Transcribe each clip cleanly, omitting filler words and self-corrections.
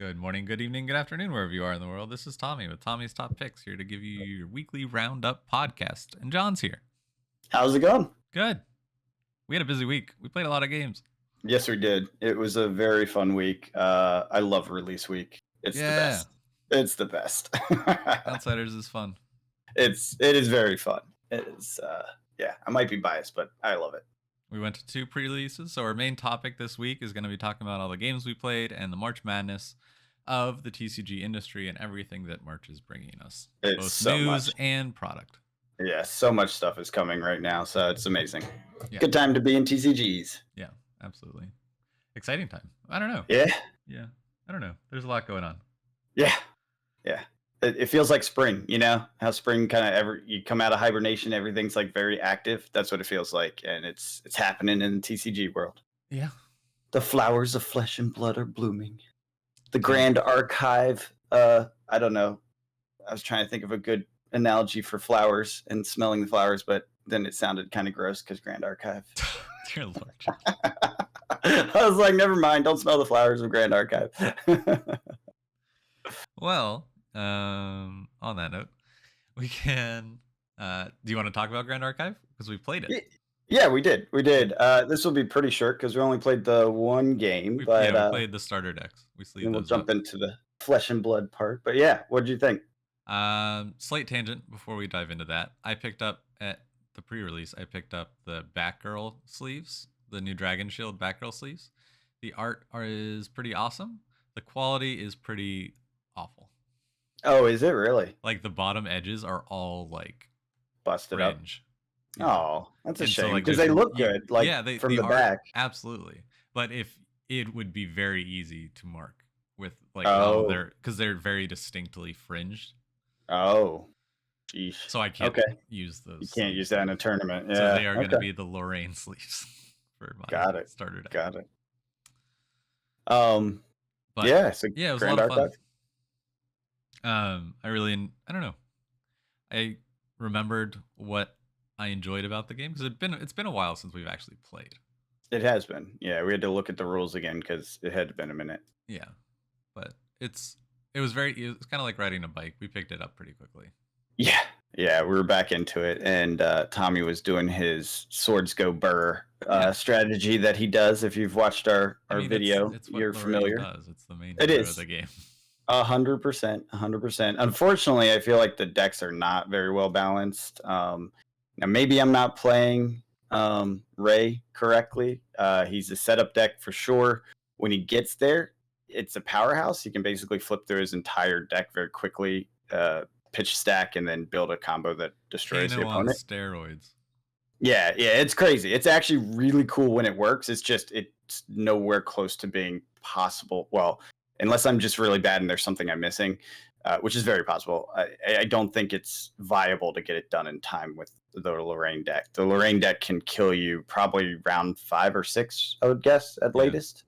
Good morning, good evening, good afternoon, wherever you are in the world. This is Tommy with Tommy's Top Picks, here to give you your weekly roundup podcast. And John's here. How's it going? Good. We had a busy week. We played a lot of games. Yes, we did. It was a very fun week. I love release week. It's the best. It's the best. Outsiders is fun. It is very fun. It is. Yeah, I might be biased, but I love it. We went to 2 pre-releases, so our main topic this week is going to be talking about all the games we played and the March Madness of the TCG industry and everything that March is bringing us. It's both so news much. and product. Yeah, so much stuff is coming right now, so it's amazing. Yeah. Good time to be in TCGs. Yeah, absolutely. Exciting time. I don't know. Yeah. I don't know. There's a lot going on. Yeah. It feels like spring, you know? How spring kind of you come out of hibernation, everything's like very active. That's what it feels like, and it's happening in the TCG world. Yeah. The flowers of flesh and blood are blooming. The Grand Archive, I don't know. I was trying to think of a good analogy for flowers and smelling the flowers, but then it sounded kind of gross because Grand Archive. Dear Lord. I was like, never mind. Don't smell the flowers of Grand Archive. Well, on that note, we can. Do you want to talk about Grand Archive? Because we played it. Yeah, we did. This will be pretty short because we only played the one game. We but we played the starter decks. We sleeved we'll those jump up. into the flesh and blood part. But yeah, what did you think? Slight tangent before we dive into that. I picked up at the pre-release. I picked up the Batgirl sleeves, the new Dragon Shield Batgirl sleeves. The art is pretty awesome. The quality is pretty awful. Oh, is it really? Like the bottom edges are all like busted fringe. up. Oh, that's a And so, shame like, because they look good. Like from the art, back. absolutely. But if it would be very easy to mark with like because they're very distinctly fringed. Oh, geez. So I can't use those. You can't use that in a tournament. Yeah. So they are going to be the Lorraine sleeves for my starter deck. Got it. But yeah, so yeah, it was Grand a lot of fun. I don't know. I remembered what I enjoyed about the game because it's been a while since we've actually played. It has been. Yeah, we had to look at the rules again because it had been a minute. Yeah, but it was kind of like riding a bike. We picked it up pretty quickly. Yeah, we were back into it, and Tommy was doing his swords go burr strategy that he does. If you've watched our video, it's what you're familiar. Does. It's the main it is of the game. 100%. Unfortunately, I feel like the decks are not very well balanced. Now, maybe I'm not playing Ray correctly. He's a setup deck for sure. When he gets there, it's a powerhouse. He can basically flip through his entire deck very quickly, pitch stack, and then build a combo that destroys the opponent. On steroids. Yeah, it's crazy. It's actually really cool when it works. It's nowhere close to being possible. Well, unless I'm just really bad and there's something I'm missing, which is very possible. I don't think it's viable to get it done in time with the Lorraine deck. The Lorraine deck can kill you probably round 5 or 6, I would guess, at latest.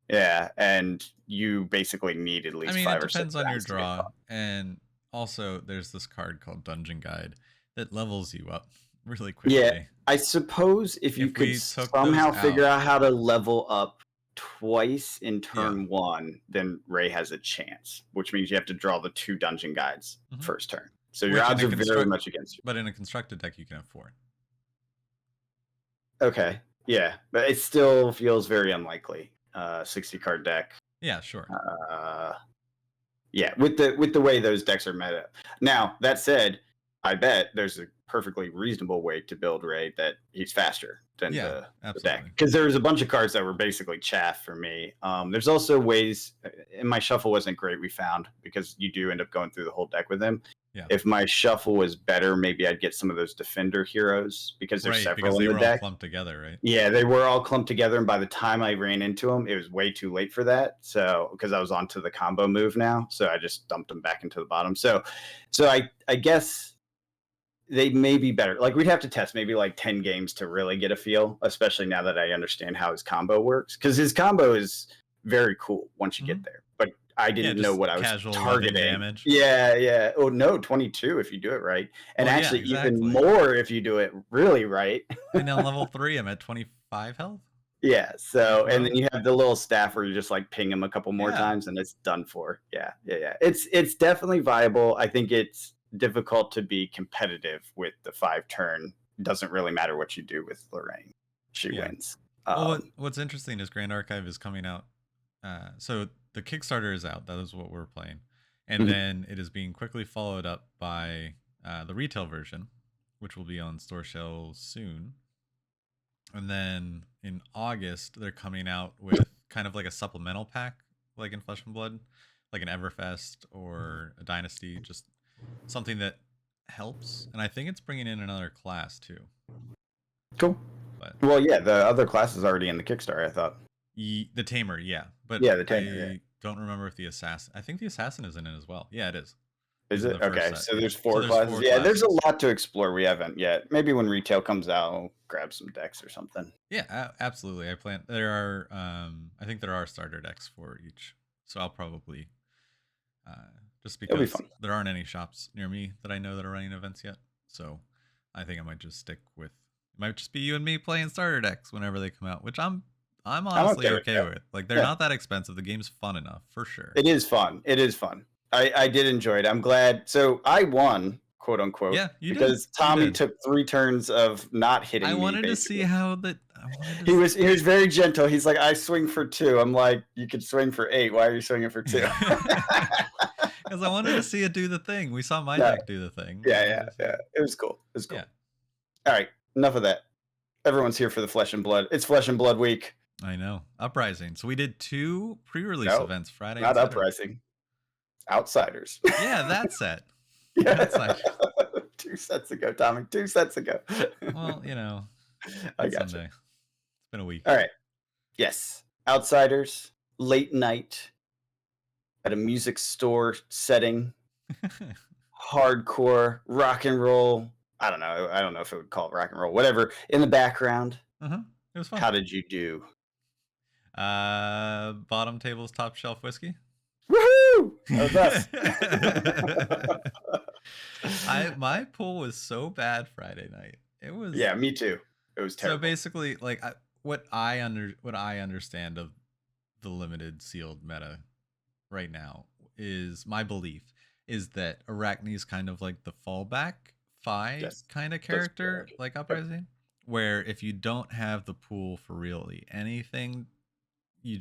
Yeah, and you basically need at least 5 or 6. It depends on your draw. And also, there's this card called Dungeon Guide that levels you up really quickly. Yeah, I suppose if you could somehow figure out how to level up twice in turn 1, then Ray has a chance, which means you have to draw the 2 Dungeon Guides first turn. So your odds are very much against you. But in a constructed deck, you can have 4. Okay, yeah, but it still feels very unlikely. 60-card deck. Yeah, sure. Yeah, with the way those decks are meta. Now, that said, I bet there's a perfectly reasonable way to build Ray that he's faster than the deck. Because there's a bunch of cards that were basically chaff for me. There's also ways, and my shuffle wasn't great, we found, because you do end up going through the whole deck with him. Yeah. If my shuffle was better, maybe I'd get some of those defender heroes because there's several in the deck. They were all clumped together, right? Yeah, they were all clumped together, and by the time I ran into them, it was way too late for that. So because I was onto the combo move now, so I just dumped them back into the bottom. So I guess they may be better. Like we'd have to test maybe like 10 games to really get a feel, especially now that I understand how his combo works. Because his combo is very cool once you get there. But I didn't know what I was targeting. Damage. Yeah. Oh no, 22 if you do it right, and even more if you do it really right. And now level 3, I'm at 25 health. Yeah. So, and then you have the little staff where you just like ping him a couple more Yeah. times and it's done for. Yeah. It's definitely viable. I think it's difficult to be competitive with the 5-turn. Doesn't really matter what you do with Lorraine. She wins. Well, what's interesting is Grand Archive is coming out. So the Kickstarter is out. That is what we're playing. And then it is being quickly followed up by the retail version, which will be on store shelves soon. And then in August, they're coming out with kind of like a supplemental pack, like in Flesh and Blood, like an Everfest or a Dynasty, just something that helps. And I think it's bringing in another class too. Cool. But, well, yeah, the other class is already in the Kickstarter, I thought. The Tamer, yeah. But yeah, the Tamer, I don't remember if the Assassin... I think the Assassin is in it as well. Yeah, it is. Is it? Okay, so there's four classes. Yeah, there's a lot to explore we haven't yet. Maybe when retail comes out, I'll grab some decks or something. Yeah, absolutely. I plan... There are... I think there are starter decks for each. So I'll probably... just because there aren't any shops near me that I know that are running events yet. So I think I might just stick with... It might just be you and me playing starter decks whenever they come out, which I'm honestly okay with. Like, they're not that expensive. The game's fun enough, for sure. It is fun. It is fun. I did enjoy it. I'm glad. So I won, quote unquote. Yeah, you did. Because Tommy took 3 turns of not hitting me. I wanted to see how that... He was very gentle. He's like, I swing for 2. I'm like, you could swing for 8. Why are you swinging for 2? Because I wanted to see it do the thing. We saw my deck do the thing. Yeah. It was cool. Yeah. All right. Enough of that. Everyone's here for the Flesh and Blood. It's Flesh and Blood week. I know. Uprising. So we did 2 pre-release events Friday. Not Uprising. Outsiders. Yeah, that set. Yeah. That's 2 sets ago, Tommy. 2 sets ago. Well, you know. I got Sunday. It's been a week. All right. Yes. Outsiders. Late night. At a music store setting. Hardcore. Rock and roll. I don't know if it would call it rock and roll. Whatever. In the background. It was fun. How did you do? Bottom table's top shelf whiskey. Woohoo! That was us. My pool was so bad Friday night. It was. Yeah, me too. It was terrible. So basically, like what I understand of the limited sealed meta right now is my belief is that Arachne is kind of like the fallback kind of character, like Uprising, where if you don't have the pool for really anything, you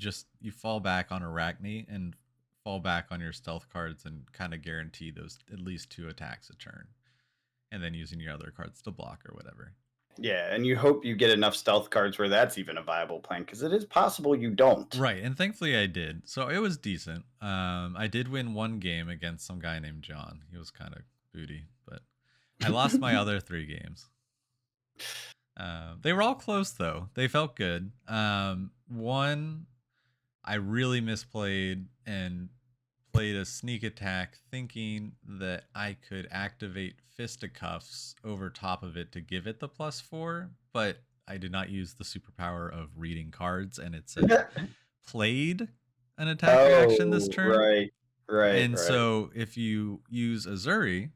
fall back on Arachne and fall back on your stealth cards and kind of guarantee those at least 2 attacks a turn, and then using your other cards to block or whatever. Yeah, and you hope you get enough stealth cards where that's even a viable plan, because it is possible you don't. Right, and thankfully I did. So it was decent. I did win 1 game against some guy named John. He was kind of booty, but I lost my other 3 games. They were all close, though. They felt good. One, I really misplayed and played a sneak attack thinking that I could activate Fisticuffs over top of it to give it the +4, but I did not use the superpower of reading cards, and it said played an attack reaction this turn. Right. And so if you use Azuri,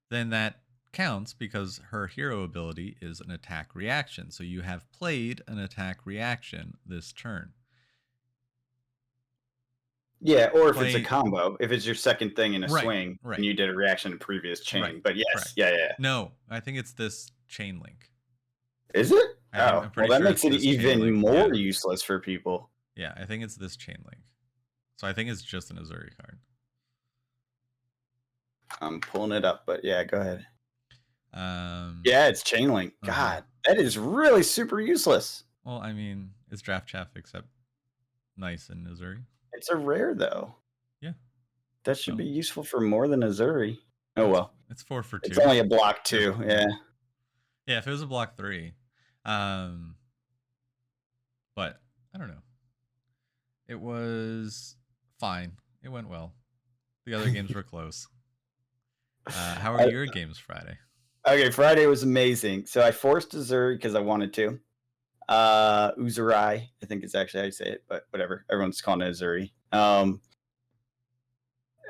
then that counts because her hero ability is an attack reaction. So you have played an attack reaction this turn. Yeah, or if it's a combo, if it's your second thing in a swing, and you did a reaction in previous chain. But yes, yeah. No, I think it's this chain link. Is it? Well, that makes it even more useless for people. Yeah, I think it's this chain link. So I think it's just an Azuri card. I'm pulling it up, but yeah, go ahead. Yeah, it's chain link. God, that is really super useless. Well, I mean, it's Draft Chaff except nice and Azuri. It's a rare though. Yeah. That should be useful for more than Azuri. Oh well. It's 4 for 2. It's only a block 2, yeah. Yeah, if it was a block 3. But I don't know. It was fine. It went well. The other games were close. How are your games Friday? Okay, Friday was amazing. So I forced Azuri because I wanted to. Uzurai, I think is actually how you say it, but whatever. Everyone's calling it Azuri.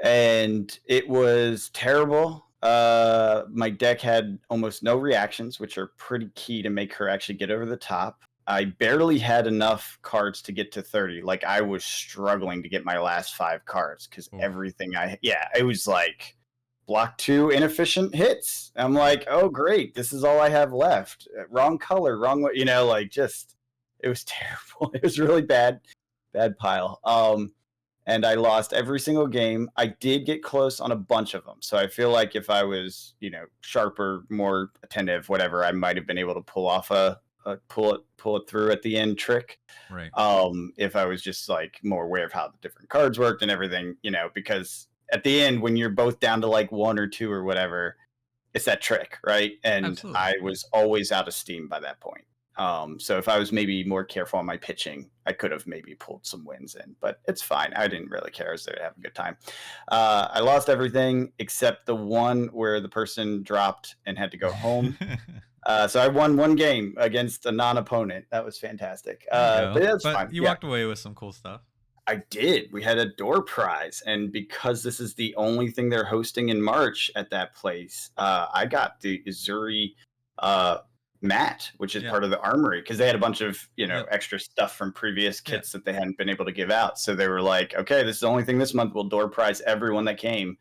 And it was terrible. My deck had almost no reactions, which are pretty key to make her actually get over the top. I barely had enough cards to get to 30. Like I was struggling to get my last 5 cards because everything it was like block 2 inefficient hits. I'm like, oh great, this is all I have left. Wrong color, wrong way, like just it was terrible. It was really bad pile. And I lost every single game. I did get close on a bunch of them. So I feel like if I was, sharper, more attentive, whatever, I might have been able to pull off a pull it through at the end trick. Right. If I was just like more aware of how the different cards worked and everything, because at the end when you're both down to like 1 or 2 or whatever, it's that trick, right? And absolutely. I was always out of steam by that point. So if I was maybe more careful on my pitching, I could have maybe pulled some wins in, but it's fine. I didn't really care. I was there to have a good time. I lost everything except the one where the person dropped and had to go home. So I won 1 game against a non-opponent. That was fantastic. But that's fine. You walked away with some cool stuff. I did. We had a door prize, and because this is the only thing they're hosting in March at that place, I got the Uzuri mat, which is part of the armory, because they had a bunch of extra stuff from previous kits that they hadn't been able to give out. So they were like, okay, this is the only thing this month. We'll door prize everyone that came,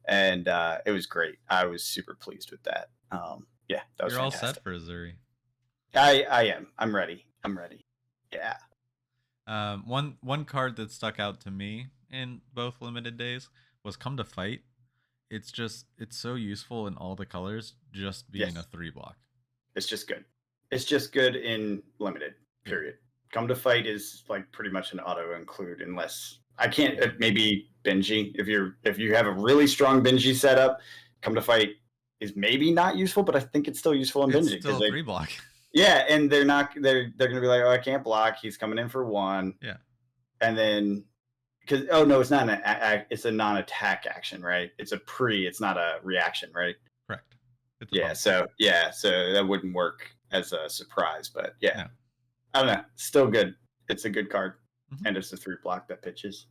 and it was great. I was super pleased with that. That was You're fantastic. All set for Uzuri. I am. I'm ready. Yeah. One card that stuck out to me in both limited days was Come to Fight. It's so useful in all the colors, just being a 3-block. It's just good. It's just good in limited, period. Come to Fight is like pretty much an auto include, unless I can't, maybe Benji. If you have a really strong Benji setup, Come to Fight is maybe not useful, but I think it's still useful in Benji. It's still a 3-block. Yeah, and they're gonna be like, oh, I can't block. He's coming in for 1. Yeah, and then because no, it's not it's a non-attack action, right? It's it's not a reaction, right? Correct. So that wouldn't work as a surprise, but I don't know. Still good. It's a good card, and it's a 3-block that pitches.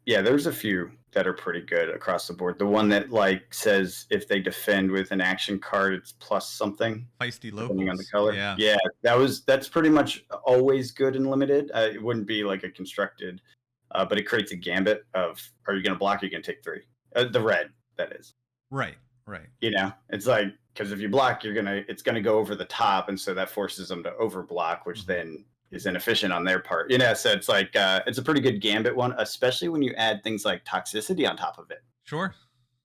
There's a few that are pretty good across the board. The one that like says if they defend with an action card, it's plus something. Feisty locals. Depending on the color. Yeah. That's pretty much always good in limited. It wouldn't be like a constructed, but it creates a gambit of, are you going to block? Or are you going to take 3? The red, that is. Right. It's like, because if you block, it's gonna go over the top, and so that forces them to overblock, which then is inefficient on their part. So it's like it's a pretty good gambit one, especially when you add things like toxicity on top of it. Sure.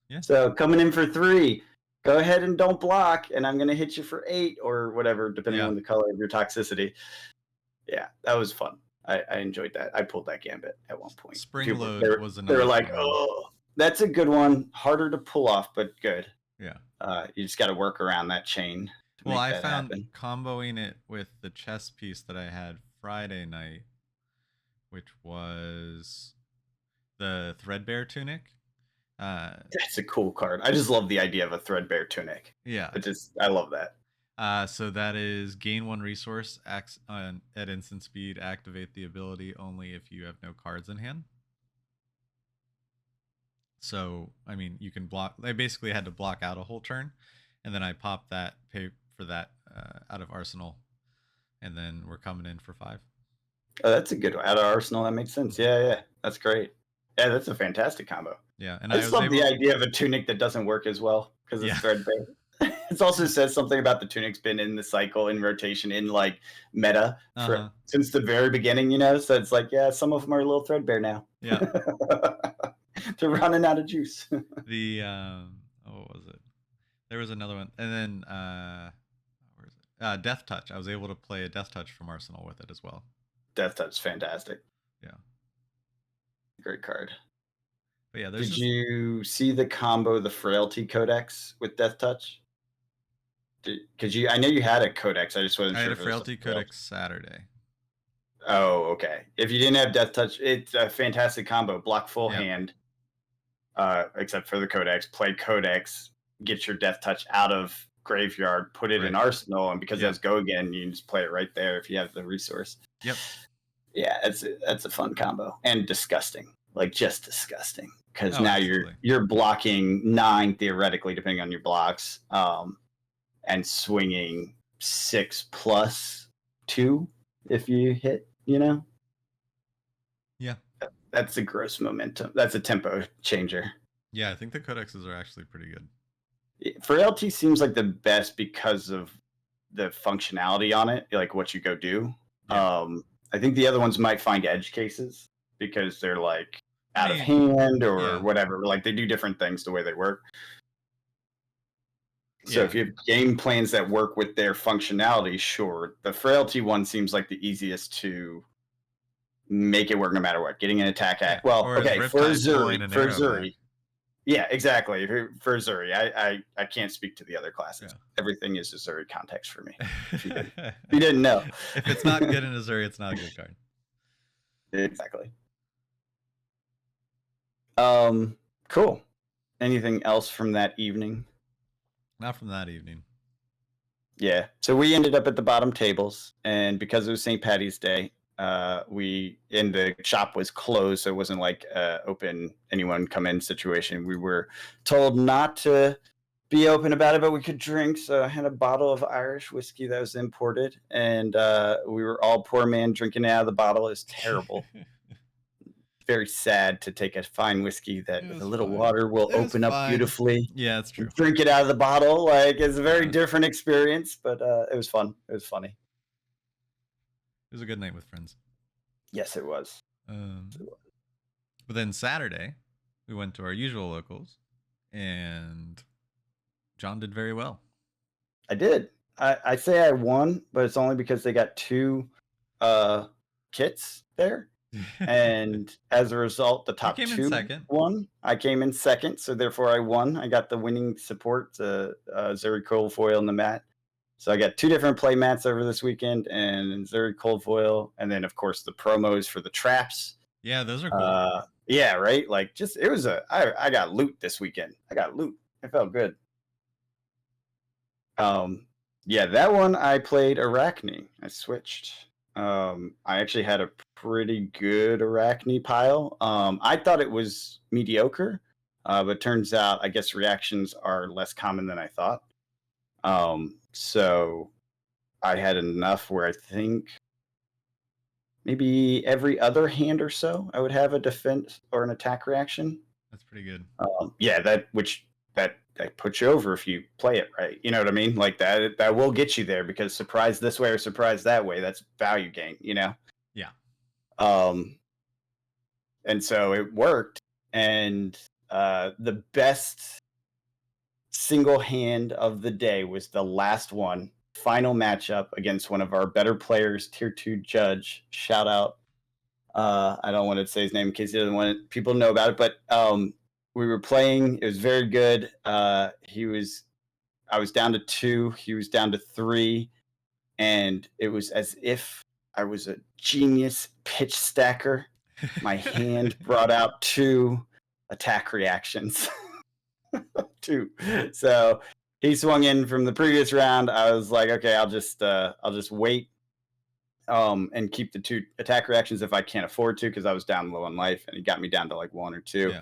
Yeah. So coming in for 3, go ahead and don't block, and I'm gonna hit you for 8 or whatever, depending on the color of your toxicity. Yeah, that was fun. I enjoyed that. I pulled that gambit at one point. Spring Load was another. They were like, oh, that's a good one. Harder to pull off, but good. Yeah. You just got to work around that chain. Well, I found comboing it with the chess piece that I had Friday night, which was the Threadbare Tunic. That's a cool card. I just love the idea of a Threadbare Tunic. Yeah. I love that. So that is gain 1 resource, at instant speed, activate the ability only if you have no cards in hand. So, I mean, you can block. I basically had to block out a whole turn, and then I popped that, pay for that out of Arsenal, and then we're coming in for 5. Oh, that's a good one. Out of Arsenal, that makes sense. Yeah. That's great. Yeah, that's a fantastic combo. Yeah, and I just love the idea of a tunic that doesn't work as well, because it's threadbare. It also says something about the tunic's been in the cycle, in rotation, in like meta since the very beginning, So it's like, some of them are a little threadbare now. Yeah. They're running out of juice. What was it? There was another one, and then where is it? Death Touch. I was able to play a Death Touch from Arsenal with it as well. Death Touch is fantastic. Yeah, great card. But yeah, did you see the combo, the Frailty Codex with Death Touch? I know you had a Codex. I just wasn't sure. I had a Frailty Codex Saturday. Oh, okay. If you didn't have Death Touch, it's a fantastic combo. Block full hand. Except for the Codex, play Codex, get your Death Touch out of graveyard, put it in Arsenal, and because that's go again, you can just play it right there if you have the resource. Yep. Yeah, that's a fun combo, and disgusting, like just disgusting, because now you're blocking 9 theoretically, depending on your blocks. and swinging 6+2 if you hit, you know? Yeah. That's a gross momentum. That's a tempo changer. Yeah, I think the codexes are actually pretty good. For LT seems like the best because of the functionality on it, like what you go do. Yeah. I think the other ones might find edge cases because they're like out of hand or whatever. Like they do different things the way they work. So if you have game plans that work with their functionality, sure. The frailty one seems like the easiest to make it work no matter what. Getting an attack at for Zuri. Yeah, exactly. For Zuri, I can't speak to the other classes. Yeah. Everything is a Zuri context for me. If you didn't know. If it's not good in a Zuri, it's not a good card. Exactly. Cool. Anything else from that evening? Not from that evening. Yeah. So we ended up at the bottom tables, and because it was St. Patty's Day, the shop was closed, so it wasn't like open anyone come in situation. We were told not to be open about it, but we could drink. So I had a bottle of Irish whiskey that was imported, and we were all poor man drinking out of the bottle. It was terrible. Very sad to take a fine whiskey that with a little water will open up beautifully. Yeah, it's true. Drink it out of the bottle. Like it's a very different experience, but it was fun. It was funny. It was a good night with friends. Yes, it was. But then Saturday, we went to our usual locals, and John did very well. I did. I say I won, but it's only because they got 2 kits there. And as a result, the top 2 won. I came in second, so therefore I won. I got the winning support, Zuri Cold Foil in the mat. So I got 2 different play mats over this weekend, and Zuri Cold Foil, and then of course the promos for the traps. Yeah, those are cool. Yeah, right. Like I got loot this weekend. I got loot. It felt good. Yeah, that one I played Arachne. I switched. I actually had a pretty good Arachne pile. I thought it was mediocre, but turns out I guess reactions are less common than I thought. So I had enough where I think maybe every other hand or so I would have a defense or an attack reaction. That's pretty good. Yeah, that puts you over if you play it right. You know what I mean? Like that will get you there because surprise this way or surprise that way, that's value gain, you know? Yeah. And so it worked. And the best single hand of the day was the last one. Final matchup against one of our better players, tier 2 judge. Shout out. I don't want to say his name in case he doesn't want people to know about it, but we were playing. It was very good. I was down to 2. He was down to 3, and it was as if I was a genius pitch stacker. My hand brought out 2 attack reactions. 2. So he swung in from the previous round. I was like, okay, I'll just wait and keep the 2 attack reactions if I can't afford to, because I was down low on life, and he got me down to like 1 or 2. Yeah.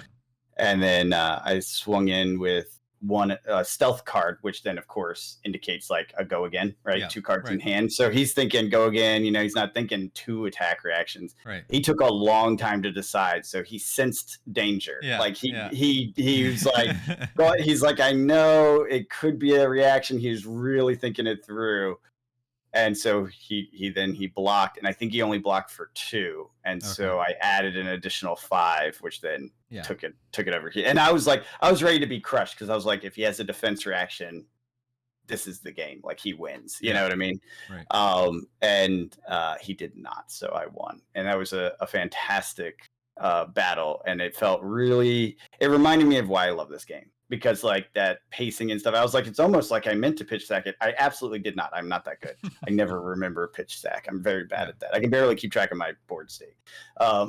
And then I swung in with 1 stealth card, which then of course indicates like a go again, right? Yeah, 2 cards in hand. So he's thinking go again, you know, he's not thinking 2 attack reactions. Right. He took a long time to decide. So he sensed danger. Yeah, like he was like, but he's like, I know it could be a reaction. He was really thinking it through. And so he blocked, and I think he only blocked for 2. And so I added an additional 5, which then took it over here. And I was ready to be crushed, because I was like, if he has a defense reaction, this is the game. Like he wins. You know what I mean? Right. And he did not. So I won. And that was a fantastic battle. And it reminded me of why I love this game. Because like that pacing and stuff, I was like, it's almost like I meant to pitch stack it. I absolutely did not. I'm not that good. I never remember a pitch stack. I'm very bad at that. I can barely keep track of my board state. I'm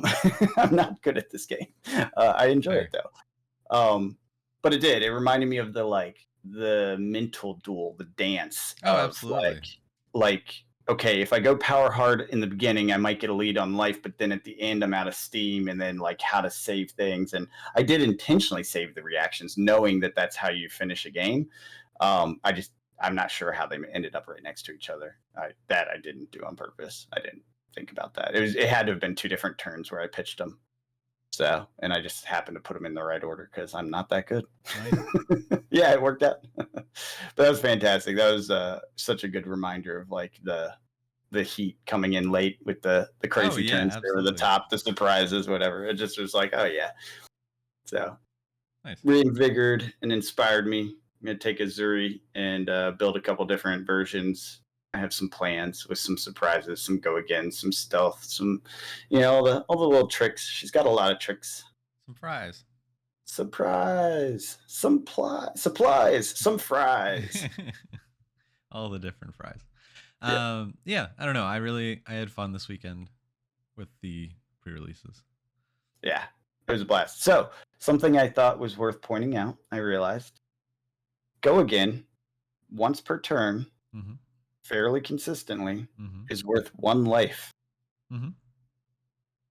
not good at this game. I enjoy it though. But it did. It reminded me of the mental duel, the dance. Absolutely. Like, okay, if I go power hard in the beginning, I might get a lead on life, but then at the end, I'm out of steam, and then like how to save things. And I did intentionally save the reactions, knowing that that's how you finish a game. I I'm not sure how they ended up right next to each other. I didn't do on purpose. I didn't think about that. It had to have been 2 different turns where I pitched them. So, and I just happened to put them in the right order because I'm not that good. Nice. Yeah, it worked out. But that was fantastic. That was such a good reminder of like the heat coming in late with the crazy turns over the top, the surprises, whatever. It just was like, oh yeah. So nice. Reinvigorated and inspired me. I'm gonna take Azuri and build a couple different versions. I have some plans with some surprises, some go again, some stealth, some, all the little tricks. She's got a lot of tricks. Some fries. Surprise! Some supplies, some fries. All the different fries. Yeah, I don't know. I had fun this weekend with the pre-releases. Yeah, it was a blast. So something I thought was worth pointing out, I realized, go again once per turn, fairly consistently, is worth 1 life.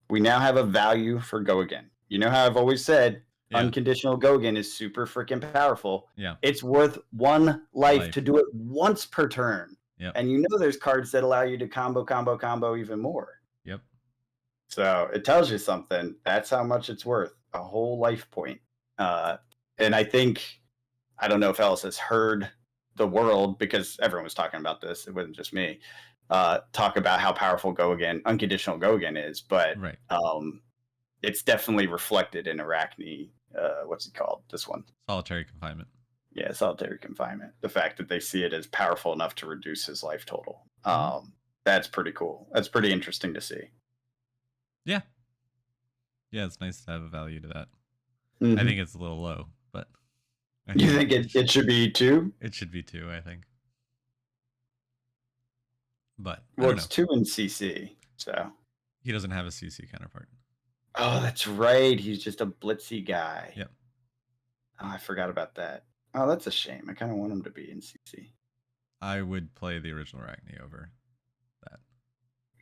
We now have a value for go again. You know how I've always said unconditional go again is super freaking powerful. Yeah, it's worth 1 life to do it once per turn. Yep. And there's cards that allow you to combo even more. Yep. So it tells you something. That's how much it's worth. A whole life point. And I think, I don't know if Ellis has heard the world, because everyone was talking about this. It wasn't just me. Talk about how powerful unconditional go again is. But it's definitely reflected in Arachne. What's it called? This one. Solitary confinement. Yeah, solitary confinement. The fact that they see it as powerful enough to reduce his life total. That's pretty cool. That's pretty interesting to see. Yeah. Yeah, it's nice to have a value to that. I think it's a little low, but you think it should be 2? It should be 2, I think. But it's 2 in CC, so he doesn't have a CC counterpart. Oh, that's right. He's just a blitzy guy. Yep. Oh, I forgot about that. Oh, that's a shame. I kind of want him to be in CC. I would play the original Arachne over that.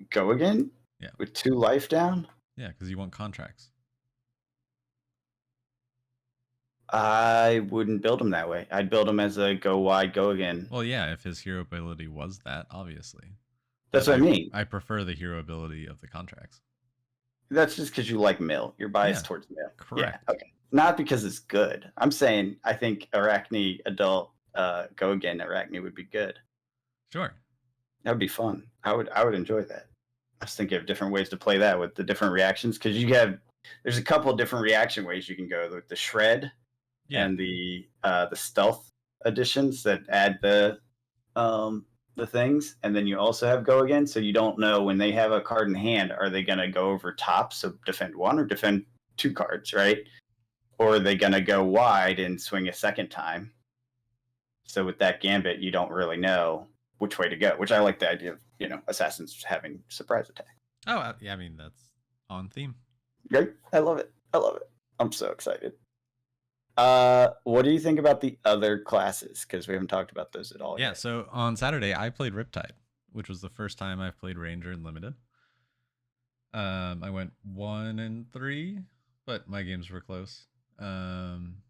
Go again? Yeah. With 2 life down? Yeah, because you want contracts. I wouldn't build him that way. I'd build him as a go wide, go again. Well, yeah, if his hero ability was that, obviously. That's what I mean. I prefer the hero ability of the contracts. That's just because you like Mill. You're biased towards Mill. Correct. Yeah, okay. Not because it's good. I'm saying I think Arachne adult go again Arachne would be good. Sure. That would be fun. I would enjoy that. I was thinking of different ways to play that with the different reactions, because there's a couple of different reaction ways you can go with the shred and the stealth additions that add the things, and then you also have go again, so you don't know when they have a card in hand, are they going to go over top, so defend 1 or defend 2 cards, right? Or are they going to go wide and swing a second time? So with that gambit, you don't really know which way to go, which I like the idea of, assassins having surprise attack. Oh, yeah, I mean, that's on theme. Great. I love it. I'm so excited. What do you think about the other classes? Because we haven't talked about those at all yet. Yeah, so on Saturday, I played Riptide, which was the first time I've played Ranger in Limited. I went 1-3, but my games were close. And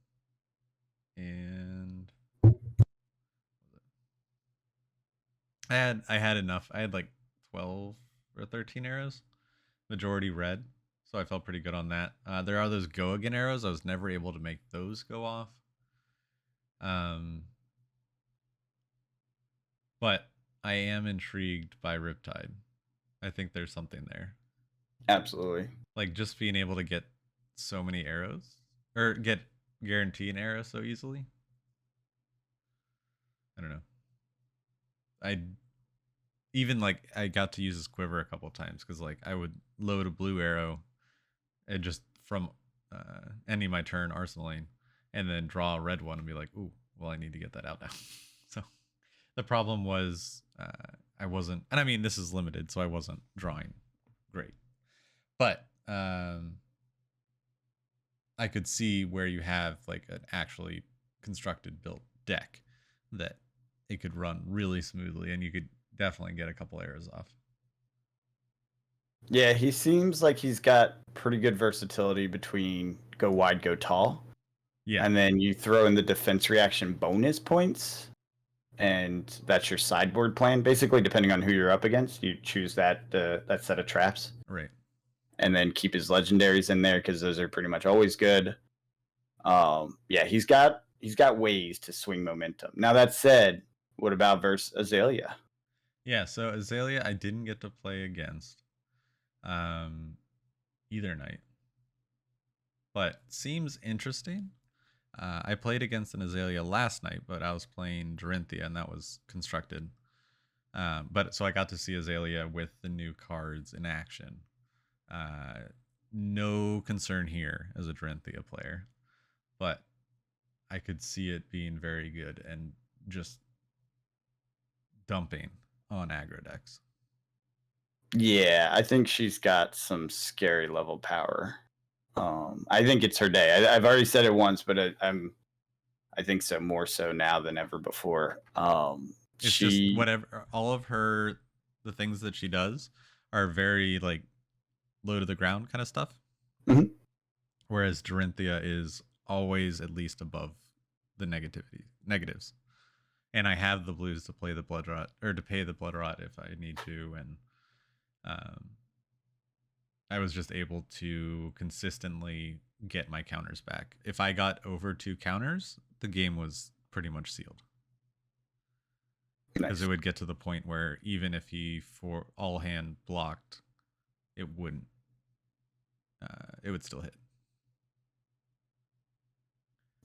I had enough. I had like 12 or 13 arrows, majority red. So I felt pretty good on that. There are those go again arrows. I was never able to make those go off. But I am intrigued by Riptide. I think there's something there. Absolutely. Like just being able to get so many arrows, or get guarantee an arrow so easily. I don't know. I got to use his quiver a couple times, because like I would load a blue arrow and just from ending my turn arsenaling, and then draw a red one and be like, ooh, well, I need to get that out now. So the problem was I wasn't, and I mean, this is limited, so I wasn't drawing great. But I could see where you have like an actually constructed built deck that it could run really smoothly, and you could definitely get a couple arrows off. Yeah, he seems like he's got pretty good versatility between go wide, go tall. Yeah. And then you throw in the defense reaction bonus points. and that's your sideboard plan. Basically, depending on who you're up against, you choose that set of traps. Right. And then keep his legendaries in there because those are pretty much always good. Yeah, he's got ways to swing momentum. Now that said, what about versus Azalea? Yeah, so Azalea I didn't get to play against either night, but seems interesting. I played against an Azalea last night, but I was playing Dorinthia, and that was constructed. But so I got to see Azalea with the new cards in action. No concern here as a Dorinthia player, but I could see it being very good and just dumping on aggro decks. Yeah, I think she's got some scary level power. I think it's her day. I've already said it once, but I think so more so now than ever before. It's just whatever, all of the things that she does are very like low to the ground kind of stuff. Mm-hmm. Whereas Dorinthia is always at least above the negatives. And I have the blues to play the blood rot, or to pay the blood rot if I need to, and I was just able to consistently get my counters back. If I got over 2 counters, the game was pretty much sealed. Because it would get to the point where even if he for all hand blocked, it wouldn't. It would still hit.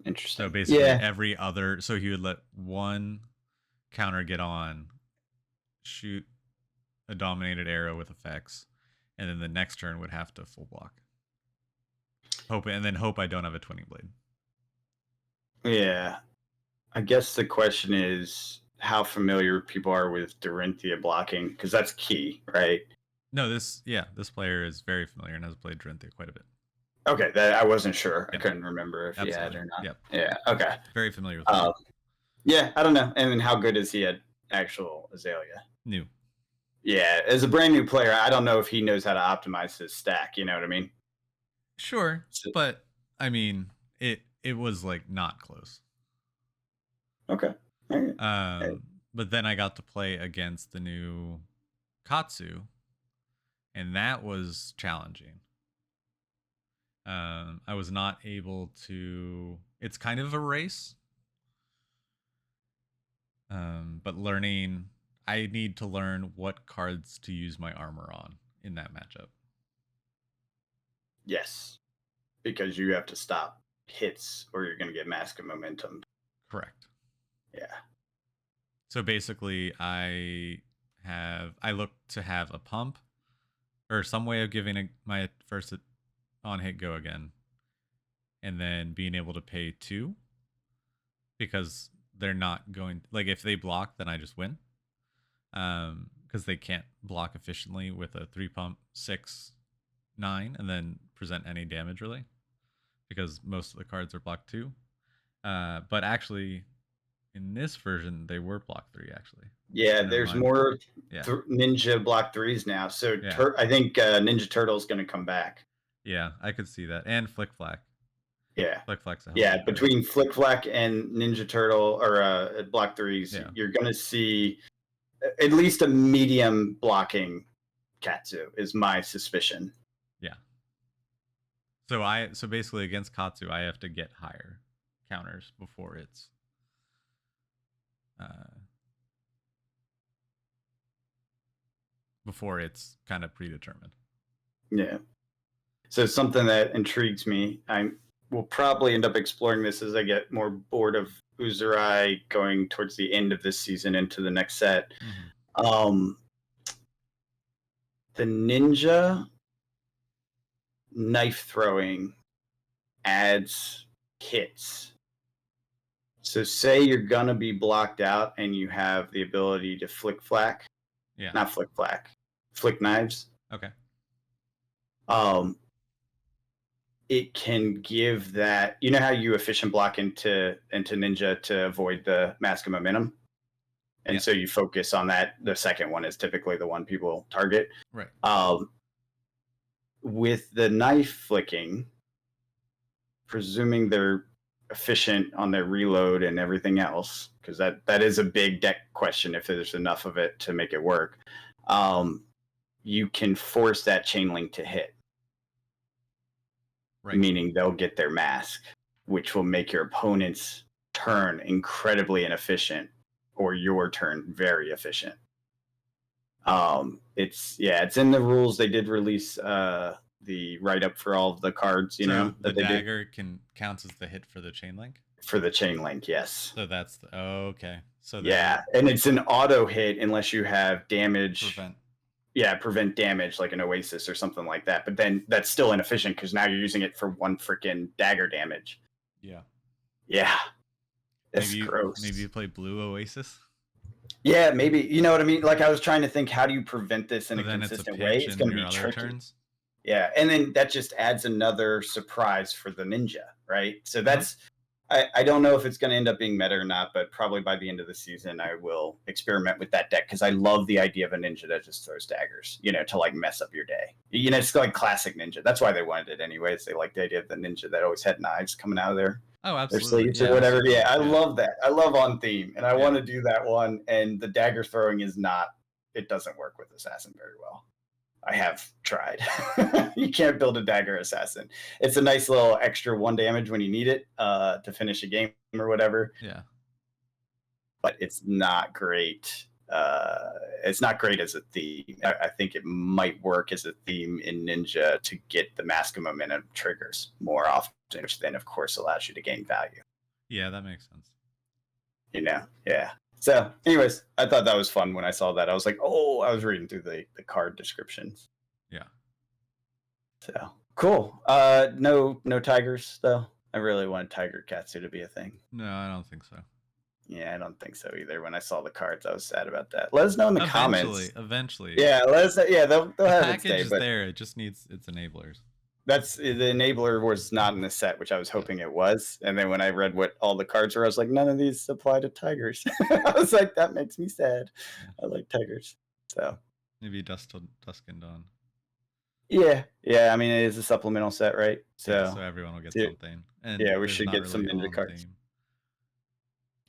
Interesting. So basically, every other. So he would let one counter get on, shoot a dominated arrow with effects, and then the next turn would have to full block. Hope I don't have a twinning blade. Yeah, I guess the question is how familiar people are with Dorinthia blocking, because that's key, right? No, this player is very familiar and has played Dorinthia quite a bit. Okay, that I wasn't sure. Yep. I couldn't remember if he had or not. Yep. Yeah. Okay. Very familiar with him. Yeah, I don't know. And then how good is he at actual Azalea? New. Yeah, as a brand new player, I don't know if he knows how to optimize his stack. You know what I mean? Sure, but I mean, it was like not close. Okay. But then I got to play against the new Katsu, and that was challenging. I was not able to. It's kind of a race, but learning. I need to learn what cards to use my armor on in that matchup. Yes, because you have to stop hits or you're going to get Mask of Momentum. Correct. Yeah. So basically, I look to have a pump or some way of giving my first on hit go again, and then being able to pay 2 because they're not going, like, if they block, then I just win. Because they can't block efficiently with a 3 pump 6-9 and then present any damage really, because most of the cards are block 2. But actually, in this version, they were block 3 actually. Yeah, there's more Ninja block 3s now. So I think Ninja Turtle's going to come back. Yeah, I could see that, and Flick Flack. Yeah, Flick Flack's between Flick Flack and Ninja Turtle or block 3s, you're going to see at least a medium blocking Katsu is my suspicion. Yeah. So basically against Katsu, I have to get higher counters before it's kind of predetermined. Yeah. So something that intrigues me, I will probably end up exploring this as I get more bored of Uzurai going towards the end of this season into the next set. Mm-hmm. The ninja knife throwing adds hits. So say you're going to be blocked out and you have the ability to flick flack. Yeah. Not flick flack. Flick knives. Okay. It can give that, you know how you efficient block into ninja to avoid the Mask of Momentum? And so you focus on that. The second one is typically the one people target. Right. With the knife flicking, presuming they're efficient on their reload and everything else, because that is a big deck question if there's enough of it to make it work, you can force that chain link to hit. Right. Meaning they'll get their mask, which will make your opponent's turn incredibly inefficient or your turn very efficient. It's in the rules. They did release the write-up for all of the cards, so the dagger counts as the hit for the chain link? For the chain link, yes. So that's okay. So and it's an auto hit unless you have damage. Prevent damage, like an Oasis or something like that. But then that's still inefficient because now you're using it for one freaking dagger damage. Yeah. It's gross. Maybe you play blue Oasis? Yeah, maybe. You know what I mean? Like, I was trying to think, how do you prevent this in a consistent way? It's going to be tricky. Turns? Yeah, and then that just adds another surprise for the ninja, right? So that's... I don't know if it's going to end up being meta or not, but probably by the end of the season, I will experiment with that deck because I love the idea of a ninja that just throws daggers, to like mess up your day. It's like classic ninja. That's why they wanted it anyways. They like the idea of the ninja that always had knives coming out of their sleeves or whatever. Yeah, I love that. I love on theme, and I want to do that one. And the dagger throwing it doesn't work with Assassin very well. I have tried. You can't build a dagger assassin. It's a nice little extra 1 damage when you need it to finish a game or whatever. Yeah. But it's not great. It's not great as a theme. I think it might work as a theme in Ninja to get the Mask of Momentum triggers more often, which then, of course, allows you to gain value. Yeah, that makes sense. Yeah. So, anyways, I thought that was fun when I saw that. I was like, I was reading through the card descriptions. Yeah. So, cool. No tigers, though. I really wanted Tiger Katsu to be a thing. No, I don't think so. Yeah, I don't think so either. When I saw the cards, I was sad about that. Let us know in the comments. Eventually. Yeah, let us know. Yeah, they'll have it stay. Is there. It just needs its enablers. That's the enabler was not in the set, which I was hoping it was. And then when I read what all the cards were, I was like, none of these apply to tigers. I was like, that makes me sad. I like tigers. So maybe Dusk and Dawn. Yeah. I mean, it is a supplemental set, right? So everyone will get something. And we should get some ninja cards. Theme.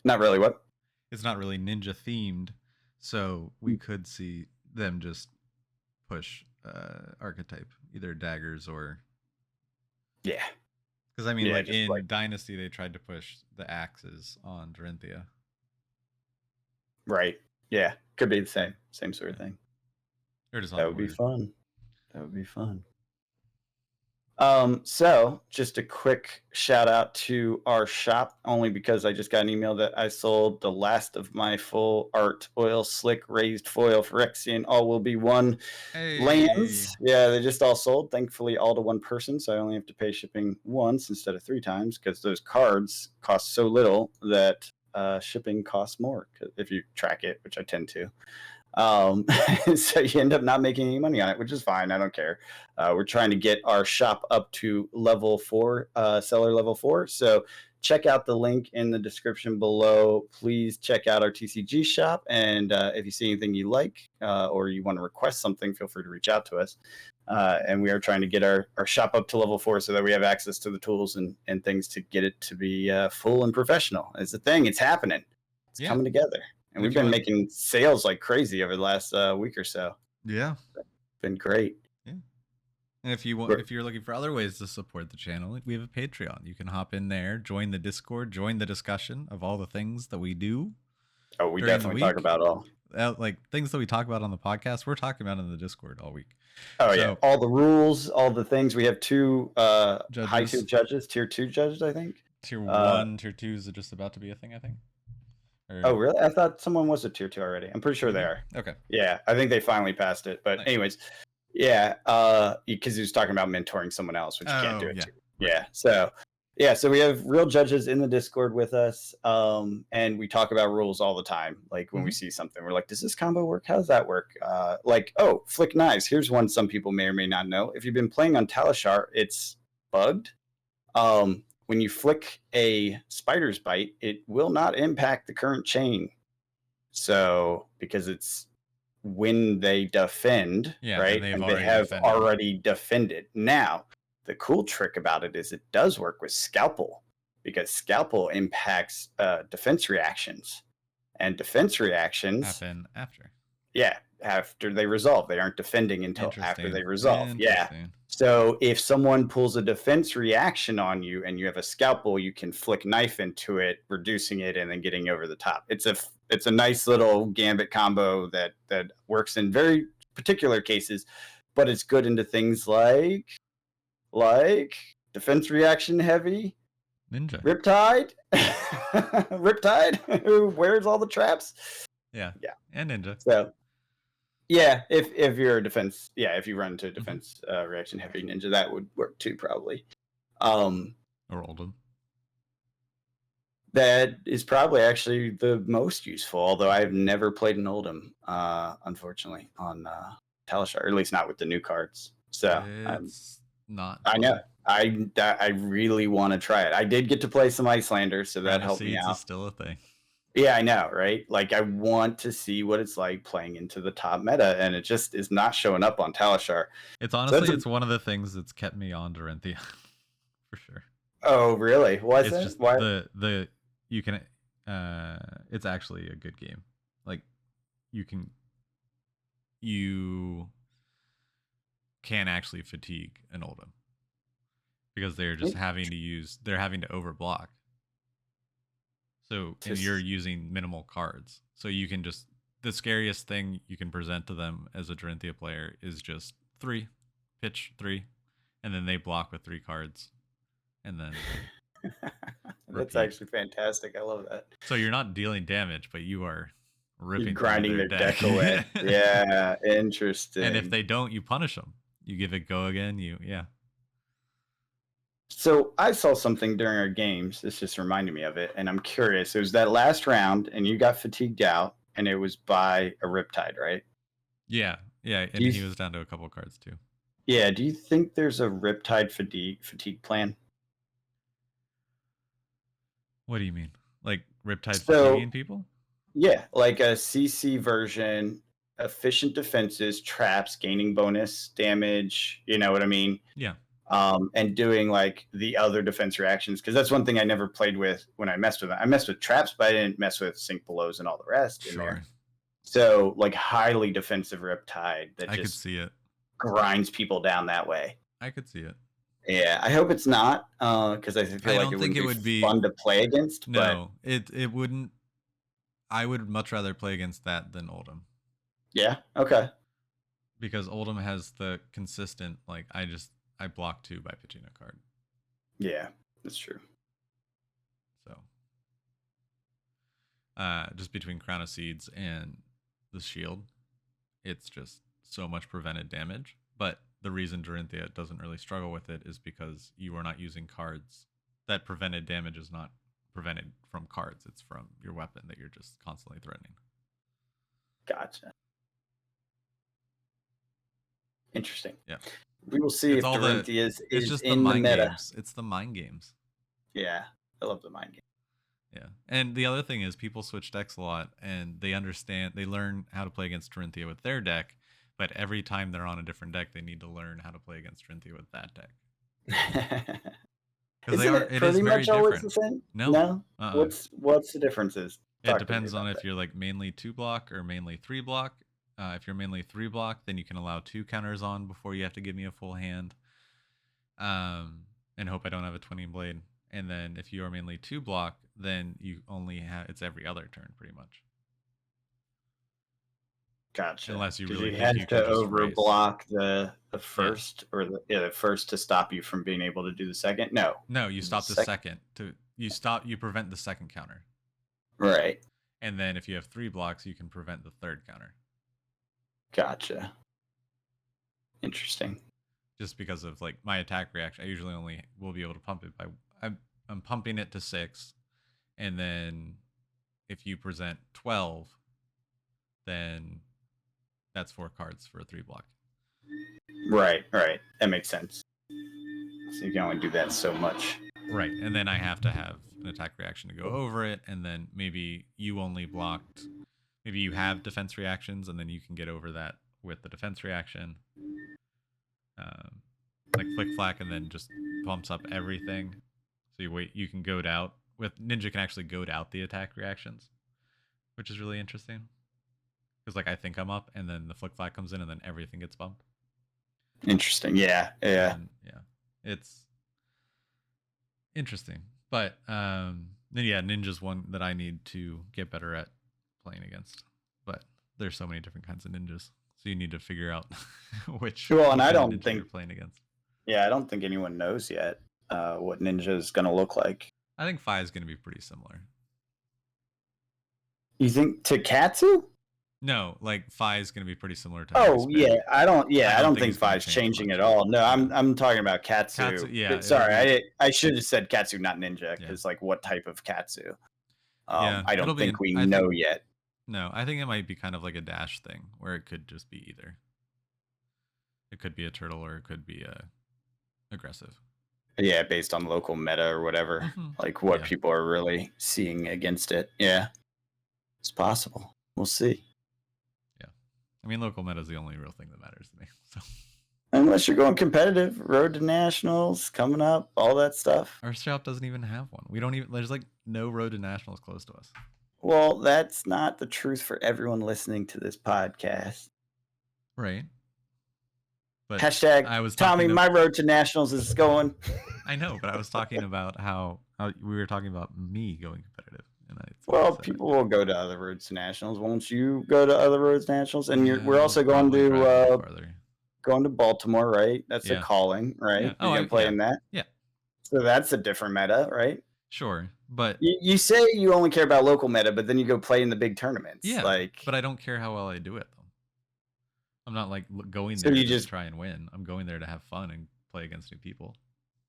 Not really what? It's not really ninja themed, so we could see them just push archetype, either daggers or because I mean in Dynasty they tried to push the axes on Dorinthia, right? Could be the same sort of thing. Or just that would be fun. So just a quick shout out to our shop, only because I just got an email that I sold the last of my full art oil slick raised foil Phyrexian all will be one lands. Yeah, they just all sold, thankfully all to one person, so I only have to pay shipping once instead of 3 times because those cards cost so little that shipping costs more if you track it, which I tend to. So you end up not making any money on it, which is fine. I don't care. We're trying to get our shop up to level 4, seller level 4. So check out the link in the description below. Please check out our TCG shop. And if you see anything you like or you want to request something, feel free to reach out to us. And we are trying to get our shop up to level 4 so that we have access to the tools and things to get it to be full and professional. It's a thing. It's happening. It's coming together. And we've been making sales like crazy over the last week or so. Yeah. It's been great. Yeah. And if you're looking for other ways to support the channel, we have a Patreon. You can hop in there, join the Discord, join the discussion of all the things that we do. Oh, we definitely talk about all. Like things that we talk about on the podcast, we're talking about in the Discord all week. Yeah. All the rules, all the things. We have 2 high-tier judges, tier 2 judges, I think. Tier 1, tier 2 is just about to be a thing, I think. Oh, really? I thought someone was a tier 2 already. I'm pretty sure they are. Okay. Yeah, I think they finally passed it. But anyways, because he was talking about mentoring someone else, which you can't do it too. Yeah. So we have real judges in the Discord with us, and we talk about rules all the time. Like when we see something, we're like, does this combo work? How does that work? Flick knives. Here's one some people may or may not know. If you've been playing on Talishar, it's bugged. When you flick a spider's bite, it will not impact the current chain. So, because it's when they defend, right? And they have already defended. Now, the cool trick about it is it does work with Scalpel. because Scalpel impacts defense reactions, and defense reactions happen after. Yeah, after they resolve. They aren't defending until after they resolve. Yeah. So if someone pulls a defense reaction on you and you have a Scalpel, you can flick knife into it, reducing it, and then getting over the top. It's a nice little gambit combo that works in very particular cases, but it's good into things like defense reaction heavy. Ninja. Riptide. Riptide, who wears all the traps. Yeah. And Ninja. So yeah, if you're a defense, if you run into a defense reaction heavy Ninja, that would work too, probably. Or Oldhim. That is probably actually the most useful, although I've never played an Oldhim, unfortunately, on Talishar, or at least not with the new cards. So it's not. I know. I really want to try it. I did get to play some Icelander, so that helped me out. Is still a thing. Yeah, I know, right? Like, I want to see what it's like playing into the top meta, and it just is not showing up on Talishar. It's honestly, it's one of the things that's kept me on Dorinthia, for sure. Oh, really? What's it? Just why? You can, it's actually a good game. Like, you can actually fatigue an Oldhim because they're just having to overblock. So you're using minimal cards. So you can just, the scariest thing you can present to them as a Dorinthia player is just pitch 3, and then they block with 3 cards. And then that's actually fantastic. I love that. So you're not dealing damage, but you are ripping, grinding their deck away. Yeah, interesting. And if they don't, you punish them. You give it go again. So I saw something during our games. This just reminded me of it, and I'm curious. It was that last round, and you got fatigued out, and it was by a Riptide, right? Yeah, and he was down to a couple cards too. Yeah, do you think there's a Riptide fatigue plan? What do you mean? Like Riptide fatiguing people? Yeah, like a CC version, efficient defenses, traps, gaining bonus damage. You know what I mean? Yeah. And doing like the other defense reactions, because that's one thing I never played with when I messed with them. I messed with traps, but I didn't mess with sink belows and all the rest in there. So like highly defensive Riptide that I could see it grinds people down that way. I could see it. Yeah, I hope it's not, because I feel like it would be fun to play against. No, it wouldn't. I would much rather play against that than Oldhim. Yeah. Okay. Because Oldhim has the consistent, like, I block 2 by pitching a card. Yeah, that's true. So, just between Crown of Seeds and the shield, it's just so much prevented damage. But the reason Dorinthia doesn't really struggle with it is because you are not using cards. That prevented damage is not prevented from cards. It's from your weapon that you're just constantly threatening. Gotcha. Interesting. Yeah. We will see if Dorinthia is just in the meta. Games. It's the mind games. Yeah, I love the mind games. Yeah, and the other thing is people switch decks a lot, and they learn how to play against Dorinthia with their deck, but every time they're on a different deck, they need to learn how to play against Dorinthia with that deck. Because it pretty much always the same? No. What's the differences? It depends on if you're like mainly 2 block or mainly 3 block. If you're mainly 3 block, then you can allow 2 counters on before you have to give me a full hand. And hope I don't have a twinning blade. And then if you are mainly 2 block, then you only have, it's every other turn pretty much. Gotcha. Unless you really have to overblock the first, or the first to stop you from being able to do the second. No, you stop the second you prevent the second counter. Right. And then if you have 3 blocks, you can prevent the third counter. Gotcha. Interesting. Just because of like my attack reaction, I usually only will be able to pump it by I'm pumping it to 6, and then if you present 12, then that's 4 cards for a 3 block. Right. That makes sense. So you can only do that so much. Right, and then I have to have an attack reaction to go over it, and then maybe you only blocked. Maybe you have defense reactions, and then you can get over that with the defense reaction. Like flick flack, and then just pumps up everything. So So you can goad out. With Ninja can actually goad out the attack reactions, which is really interesting. Because like I think I'm up, and then the flick flag comes in, and then everything gets bumped. Interesting. Yeah. It's interesting. But then Ninja's one that I need to get better at playing against. But there's so many different kinds of ninjas, so you need to figure out which. Well, and I don't think you're playing against. Yeah, I don't think anyone knows yet what Ninja is going to look like. I think Fi is going to be pretty similar. You think to Katsu? No, like Fi is going to be pretty similar to. Oh yeah, I don't think Fi is changing at all. No, I'm talking about Katsu. Yeah. Sorry, I should have said Katsu, not Ninja, because like what type of Katsu? I don't think we know yet. No, I think it might be kind of like a dash thing where it could just be either. It could be a turtle or it could be aggressive. Yeah, based on local meta or whatever, like what people are really seeing against it. Yeah, it's possible. We'll see. Yeah, I mean, local meta is the only real thing that matters to me. So, unless you're going competitive, Road to Nationals coming up, all that stuff. Our shop doesn't even have one. We don't even. There's like no Road to Nationals close to us. Well, that's not the truth for everyone listening to this podcast. Right. But hashtag Tommy, my Road to Nationals is going. I know, but I was talking about how we were talking about me going competitive. And people will go to other Roads to Nationals. Won't you go to other Roads to Nationals? And we're also going to Baltimore, right? That's a calling, right? Yeah. You're going to play in that? Yeah. So that's a different meta, right? Sure, but you say you only care about local meta, but then you go play in the big tournaments. Yeah, but I don't care how well I do it, though. I'm not like going there to just try and win. I'm going there to have fun and play against new people.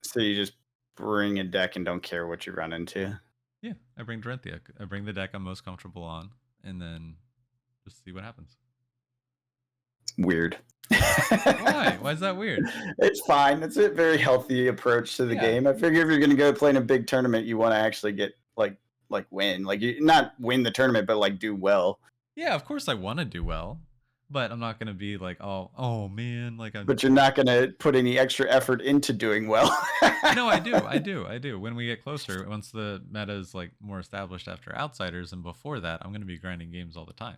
So you just bring a deck and don't care what you run into? Yeah, I bring Dorinthia. I bring the deck I'm most comfortable on, and then just see what happens. Weird. Why? Why is that weird? It's fine. It's a very healthy approach to the game. I figure if you're going to go play in a big tournament, you want to actually get like win. Like you not win the tournament, but like do well. Yeah, of course I want to do well. But I'm not going to be like, oh man, like But you're not going to put any extra effort into doing well. No, I do. When we get closer, once the meta is like more established after Outsiders, and before that, I'm going to be grinding games all the time.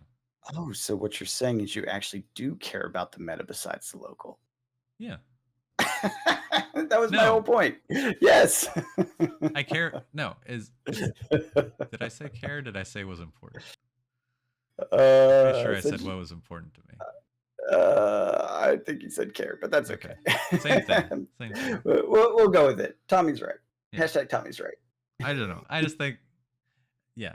Oh, so what you're saying is you actually do care about the meta besides the local. Yeah. That was my whole point. Yes. I care. No, did I say care? Or did I say was important? Pretty sure I said what was important to me. I think you said care, but that's okay. Same thing. We'll go with it. Tommy's right. Yeah. Hashtag Tommy's right. I don't know. I just think,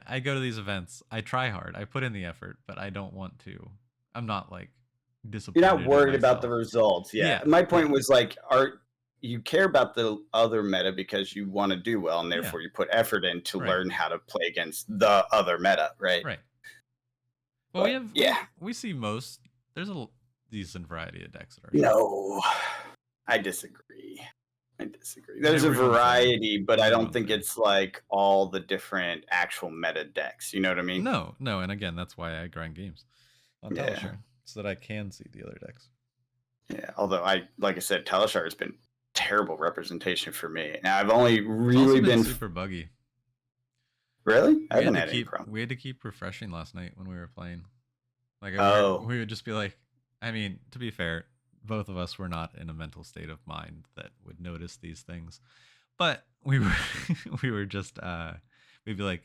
I go to these events. I try hard. I put in the effort, but I don't want to. I'm not like disappointed. You're not worried about the results. Yeah. My point was like, you care about the other meta because you want to do well, and therefore you put effort in to learn how to play against the other meta, right? Right. Well, we see there's a decent variety of decks that are. No, I disagree. There's a variety, but I don't think it's like all the different actual meta decks. You know what I mean? No. And again, that's why I grind games on Teleshare, so that I can see the other decks. Yeah, although like I said, Teleshare has been terrible representation for me. Now I've only really been super buggy. Really? I haven't had any problem. We had to keep refreshing last night when we were playing. Like, we would just be like, I mean, to be fair, both of us were not in a mental state of mind that would notice these things, but we were just, we'd be like,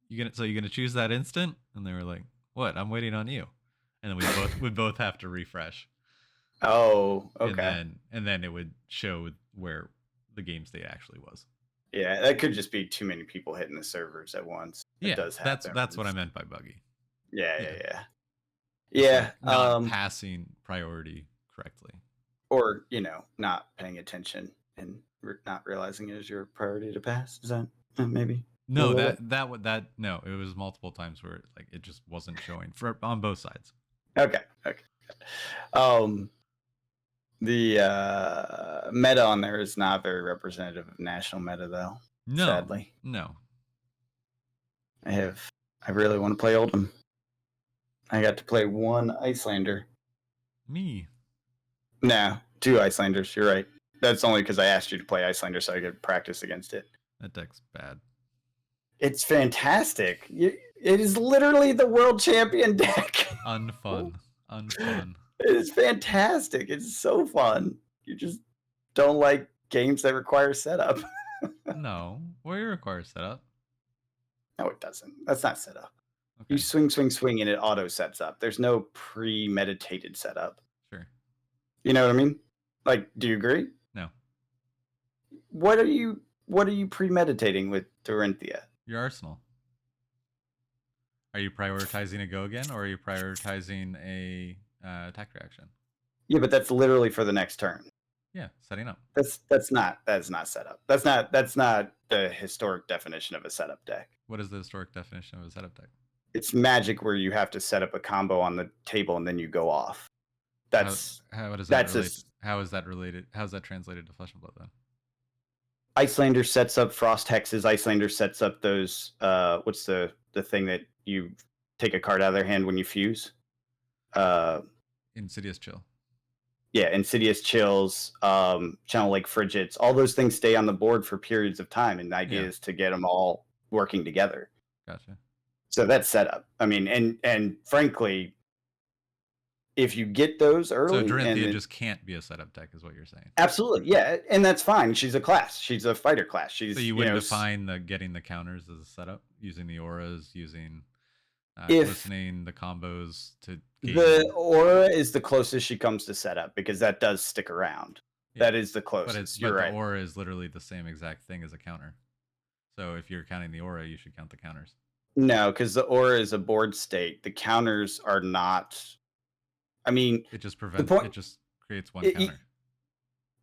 you're gonna choose that instant? And they were like, what? I'm waiting on you. And then we'd both have to refresh. Oh, okay. And then it would show where the game state actually was. Yeah, that could just be too many people hitting the servers at once. It does happen. That's what I meant by buggy. Yeah. Not passing priority correctly, or not paying attention and not realizing it is your priority to pass. Is that maybe? No, no. It was multiple times where like it just wasn't showing on both sides. Okay. The meta on there is not very representative of national meta, though. No, sadly, no. I really want to play Oldham. I got to play one Icelander. Me? No, two Icelanders. You're right. That's only because I asked you to play Icelander so I could practice against it. That deck's bad. It's fantastic. It is literally the world champion deck. Unfun. Unfun. It is fantastic. It's so fun. You just don't like games that require setup. No. Warrior requires setup. No, it doesn't. That's not setup. Okay. You swing, and it auto sets up. There's no premeditated setup. Sure. You know what I mean? Like, do you agree? No. What are you premeditating with Dorinthia? Your arsenal. Are you prioritizing a go again, or are you prioritizing a attack reaction? Yeah, but that's literally for the next turn. Yeah, setting up. That's not setup. That's not the historic definition of a setup deck. What is the historic definition of a setup deck? It's Magic, where you have to set up a combo on the table and then you go off. That's how does that relate? How is that related? How's that translated to Flesh and Blood then? Icelander sets up Frost Hexes. Icelander sets up those. What's the thing that you take a card out of their hand when you fuse? Insidious Chill. Yeah, Insidious Chills, Channel Lake Frigates. All those things stay on the board for periods of time, and the idea is to get them all working together. Gotcha. So that's setup. I mean, and frankly, if you get those early, so Dorinthia just can't be a setup deck, is what you're saying? Absolutely, yeah, and that's fine. She's a class. She's a fighter class. So you wouldn't define getting the counters as a setup, using the auras, using listening the combos to the aura is the closest she comes to setup, because that does stick around. Yeah. That is the closest. But the aura is literally the same exact thing as a counter. So if you're counting the aura, you should count the counters. No, because the aura is a board state. The counters are not. I mean, it just prevents. It just creates one counter.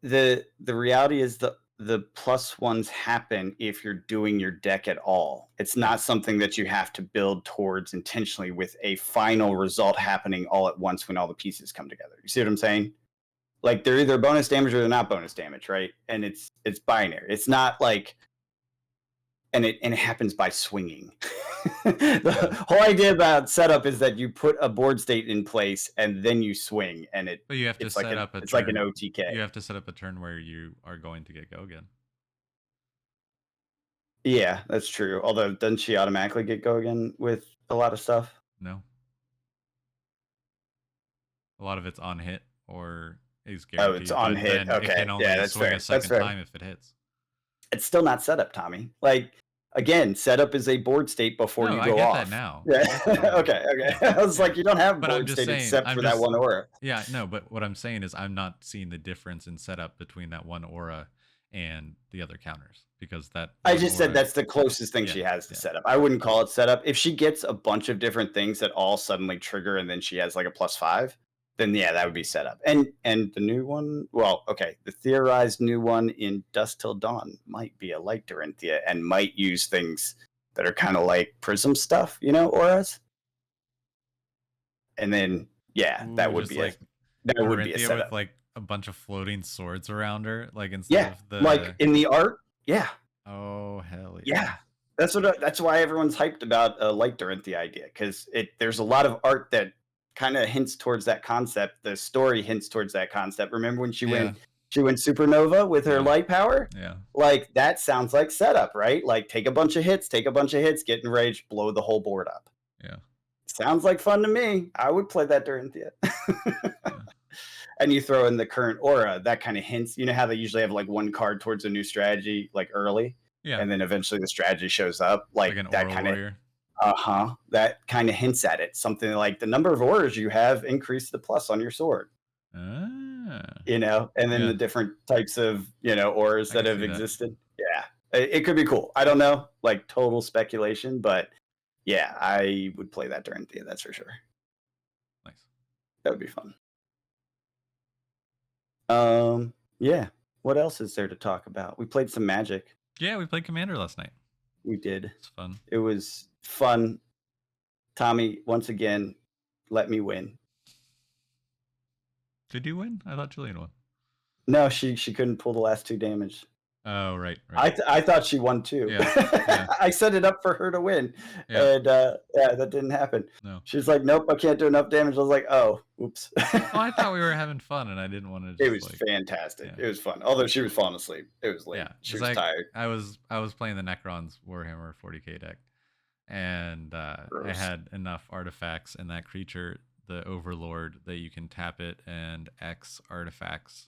The reality is the plus ones happen if you're doing your deck at all. It's not something that you have to build towards intentionally, with a final result happening all at once when all the pieces come together. You see what I'm saying? Like, they're either bonus damage or they're not bonus damage, right? And it's binary. It's not like, and it happens by swinging. The whole idea about setup is that you put a board state in place and then you swing, and but you have to set up it's like an OTK. You have to set up a turn where you are going to get go again. Yeah, that's true. Although, doesn't she automatically get go again with a lot of stuff? No. A lot of it's on hit or is guaranteed. Oh, it's on hit. Okay. It can only swing a second time if it hits. It's still not setup, Tommy. Like, again, setup is a board state before you go off. I get that now. Yeah. Okay. I was like, you don't have board state except for that one aura. Yeah, no, but what I'm saying is I'm not seeing the difference in setup between that one aura and the other counters, because that I just said that's the closest thing she has to setup. I wouldn't call it setup. If she gets a bunch of different things that all suddenly trigger and then she has like a +5, then yeah, that would be setup. And the new one, well, okay, the theorized new one in Dusk Till Dawn might be a light Dorinthia and might use things that are kind of like Prism stuff, auras. And then that would be like that would be a setup with like a bunch of floating swords around her, like instead of the like in the art. Yeah. Oh hell yeah. That's why everyone's hyped about a light Dorinthia idea, because there's a lot of art that kind of hints towards that concept. The story hints towards that concept. Remember when she went supernova with her light power? Yeah. Like, that sounds like setup, right? Like, take a bunch of hits, get enraged, blow the whole board up. Yeah. Sounds like fun to me. I would play that Dorinthia. And you throw in the current aura, that kind of hints. You know how they usually have like one card towards a new strategy, like early? Yeah. And then eventually the strategy shows up. Like that kind of that kind of hints at it. Something like the number of auras you have increase the plus on your sword. And then the different types of auras that have existed. Yeah, it could be cool. I don't know, like total speculation, but yeah, I would play that Dorinthia, that's for sure. Nice. That would be fun. Yeah. What else is there to talk about? We played some Magic. Yeah, we played Commander last night. We did. It's fun. It was fun. Tommy, once again, let me win. Did you win? I thought Julian won. No, she couldn't pull the last 2 damage. Oh, right. I thought she won too. Yeah. I set it up for her to win, and that didn't happen. No. She's like, "Nope, I can't do enough damage." I was like, "Oh, oops." Well, I thought we were having fun, and I didn't want to just. It was fantastic. It was fun. Although she was falling asleep. It was late. She was tired. I was playing the Necron's Warhammer 40k deck, and I had enough artifacts in that creature, the Overlord, that you can tap it and X artifacts,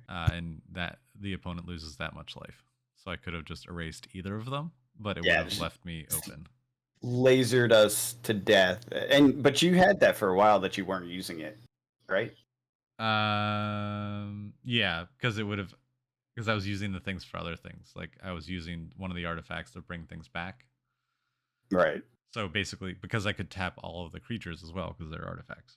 and that the opponent loses that much life. So I could have just erased either of them, but it would have left me open. Lasered us to death, but you had that for a while that you weren't using it, right? Yeah, because I was using the things for other things. Like I was using one of the artifacts to bring things back. Right. So basically, because I could tap all of the creatures as well because they're artifacts.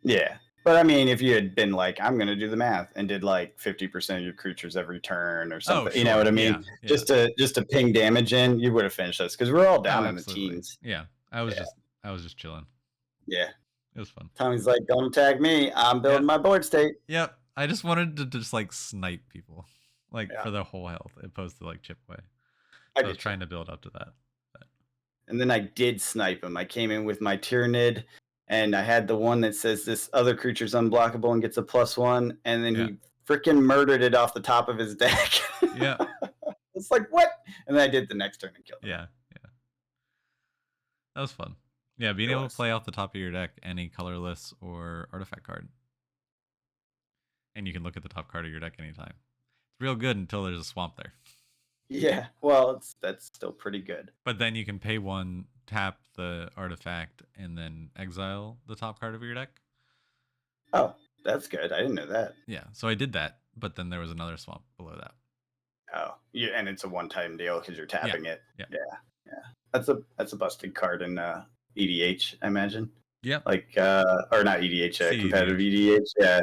Yeah. But I mean, if you had been like, I'm going to do the math and did like 50% of your creatures every turn or something, you know what I mean? Yeah. Just to ping damage in, you would have finished us because we're all down in the teens. Yeah. I was just chilling. Yeah. It was fun. Tommy's like, don't tag me. I'm building my board state. Yep. I just wanted to just like snipe people, like for the whole health, opposed to like chip away. So I was trying to build up to that. But. And then I did snipe him. I came in with my Tyrannid, and I had the one that says this other creature's unblockable and gets a +1, and then he freaking murdered it off the top of his deck. Yeah. It's like, what? And then I did the next turn and killed him. Yeah. That was fun. Yeah, being able to play off the top of your deck any colorless or artifact card. And you can look at the top card of your deck anytime. It's real good until there's a swamp there. Yeah, well, that's still pretty good. But then you can pay one, tap the artifact, and then exile the top card of your deck. Oh, that's good. I didn't know that. Yeah, so I did that, but then there was another swamp below that. Oh, yeah, and it's a one-time deal because you're tapping it. Yeah. That's a busted card in EDH, I imagine. Yeah. Like or not EDH, competitive EDH. Yeah,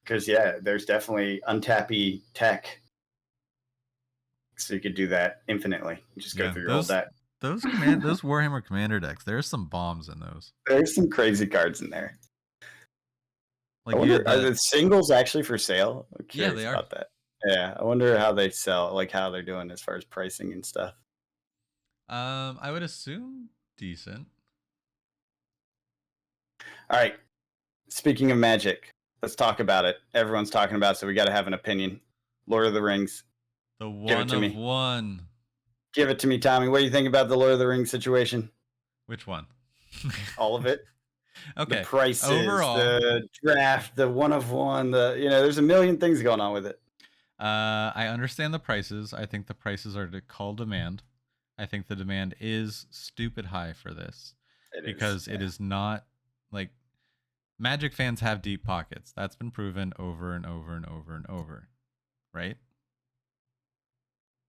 because there's definitely untappy tech, so you could do that infinitely. You just go through your whole deck. Those Warhammer Commander decks, there's some bombs in those. There's some crazy cards in there. Like, I wonder, are the singles actually for sale? I'm curious they are. about that. Yeah, I wonder how they sell, like how they're doing as far as pricing and stuff. I would assume decent. All right. Speaking of Magic, let's talk about it. Everyone's talking about it, so we got to have an opinion. Lord of the Rings. The one of one. Give it to me, Tommy. What do you think about the Lord of the Rings situation? Which one? All of it. Okay. The prices, overall, the draft, the one of one, there's a million things going on with it. I understand the prices. I think the prices are to call demand. I think the demand is stupid high for this because it is not like Magic fans have deep pockets. That's been proven over and over and over and over, right?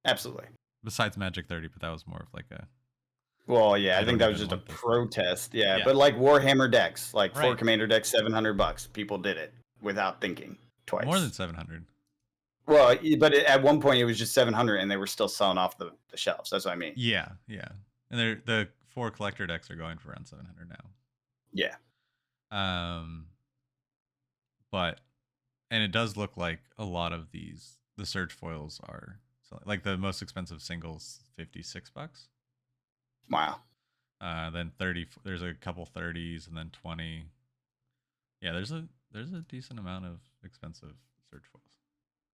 Absolutely. Besides Magic 30, but that was more of like a. Well, yeah, I think that was just a protest. Yeah, but like Warhammer decks, like 4 Commander decks, $700. People did it without thinking twice. More than 700. Well, but at one point it was just 700, and they were still selling off the shelves. That's what I mean. Yeah, and the 4 collector decks are going for around 700 now. Yeah. But and it does look like a lot of the search foils are like the most expensive singles $56. Wow. Then 30. There's a couple 30s, and then 20. Yeah, there's a decent amount of expensive search foils.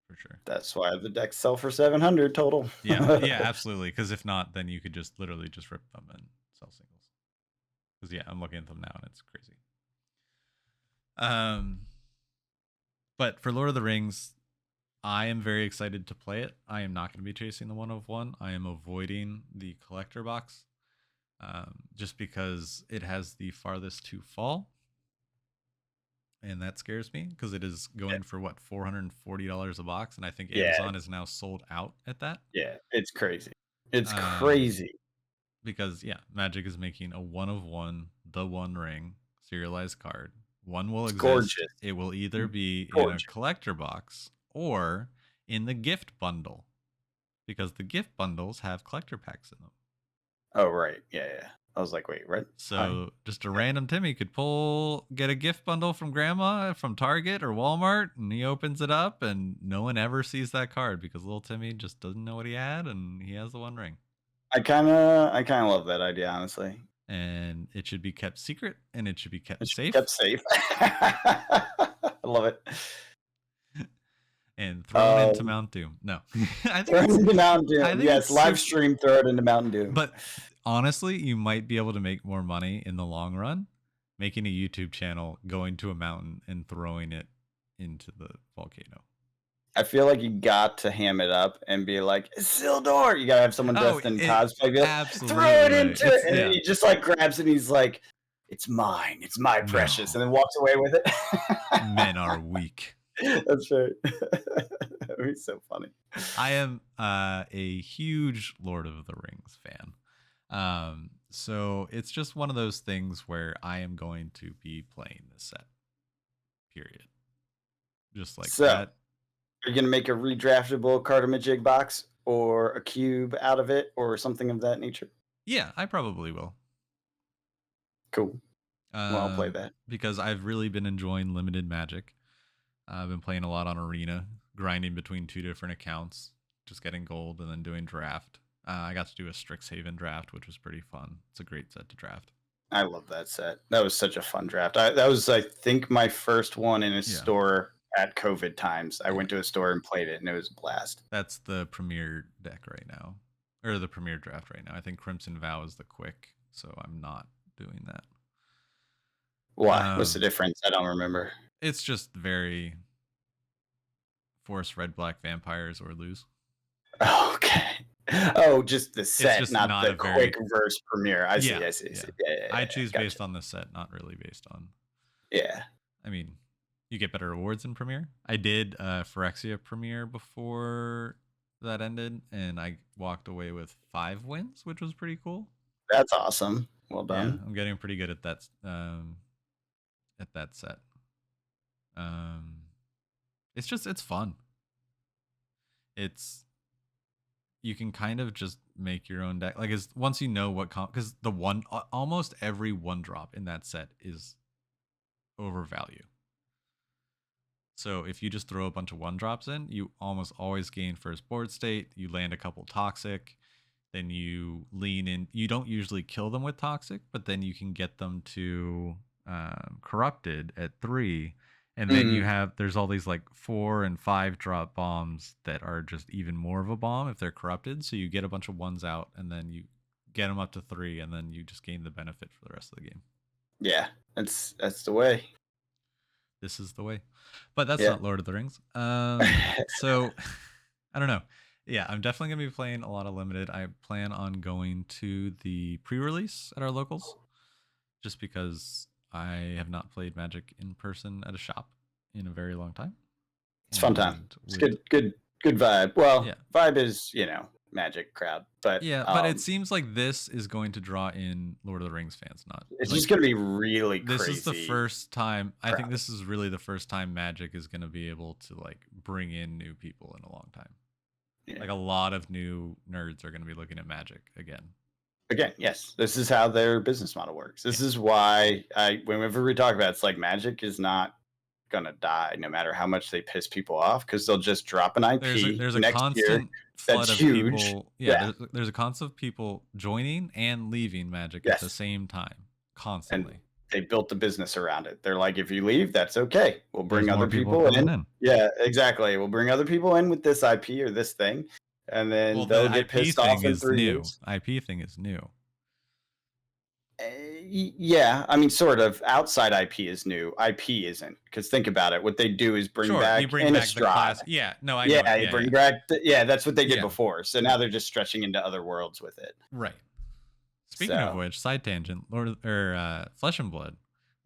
For sure. That's why the decks sell for 700 total. yeah, absolutely. Because if not, then you could just literally just rip them and sell singles. Because I'm looking at them now and it's crazy. But for Lord of the Rings, I am very excited to play it. I am not going to be chasing the one of one. I am avoiding the collector box, just because it has the farthest to fall. And that scares me because it is going for what, $440 a box, and I think Amazon is now sold out at that. Yeah, it's crazy. It's crazy because Magic is making a one of one, the One Ring serialized card. One will exist. Gorgeous. It will either be in a collector box or in the gift bundle, because the gift bundles have collector packs in them. Oh right, yeah. I was like, wait, what? So just a random Timmy could get a gift bundle from grandma from Target or Walmart, and he opens it up and no one ever sees that card because little Timmy just doesn't know what he had and he has the One Ring. I kind of love that idea, honestly. And it should be kept secret and it should be kept safe. Kept safe. I love it. And thrown into Mountain Doom. No. I think thrown into Mountain Doom. Yes, live stream, throw it into Mountain Doom. But honestly, you might be able to make more money in the long run making a YouTube channel, going to a mountain, and throwing it into the volcano. I feel like you got to ham it up and be like, Isildur! You gotta have someone dressed in cosplay. Like, absolutely. Throw it into it! And he just like grabs it and he's like, it's mine. It's my precious. And then walks away with it. Men are weak. That's right. That'd be so funny. I am a huge Lord of the Rings fan. So it's just one of those things where I am going to be playing this set. Period. Just like that. Are you going to make a redraftable Card-a-Majig box or a cube out of it or something of that nature? Yeah, I probably will. Cool. Well, I'll play that. Because I've really been enjoying limited Magic. I've been playing a lot on Arena, grinding between 2 different accounts, just getting gold and then doing draft. I got to do a Strixhaven draft, which was pretty fun. It's a great set to draft. I love that set. That was such a fun draft. That was, I think, my first one in a store at COVID times. I went to a store and played it, and it was a blast. That's the premier deck right now, or the premier draft right now. I think Crimson Vow is the quick, so I'm not doing that. Why? What's the difference? I don't remember. It's just very force red, black vampires or lose. Okay. Oh, just the set, just not the quick verse premiere. I see. I see. Yeah, I choose based on the set, not really based on. Yeah. I mean, you get better rewards in Premiere. I did Phyrexia Premiere before that ended, and I walked away with 5 wins, which was pretty cool. That's awesome. Well done. Yeah, I'm getting pretty good at that set. It's fun. You can kind of just make your own deck. Like, once you know what because almost every 1-drop in that set is overvalue. So if you just throw a bunch of 1-drops in, you almost always gain first board state. You land a couple toxic, then you lean in. You don't usually kill them with toxic, but then you can get them to corrupted at 3. And then there's all these like 4 and 5 drop bombs that are just even more of a bomb if they're corrupted. So you get a bunch of 1s out and then you get them up to 3 and then you just gain the benefit for the rest of the game. Yeah, that's the way. This is the way. But that's not Lord of the Rings. So I don't know. Yeah, I'm definitely going to be playing a lot of limited. I plan on going to the pre-release at our locals just because I have not played Magic in person at a shop in a very long time. It's fun time. It's good vibe. Well, vibe is, Magic crowd, but but it seems like this is going to draw in Lord of the Rings fans. It's just going to be really crazy. This is the first time. I think this is really the first time Magic is going to be able to like bring in new people in a long time. Yeah. Like a lot of new nerds are going to be looking at Magic again. Again, yes, this is how their business model works. This is why whenever we talk about it, it's like Magic is not gonna die no matter how much they piss people off because they'll just drop an IP there's a next constant year. Flood that's of huge. People. There's a constant of people joining and leaving Magic at the same time, constantly. And they built the business around it. They're like, if you leave, that's okay. We'll bring other people in. Yeah, exactly. We'll bring other people in with this IP or this thing. And then they'll get pissed off in 3 years. IP thing is new. Yeah, I mean, sort of. Outside IP is new. IP isn't, because think about it. What they do is bring back Innistrad. The class. Yeah, no, I know. Yeah, bring back. That's what they did before. So now they're just stretching into other worlds with it. Right. Speaking of which, side tangent, Flesh and Blood,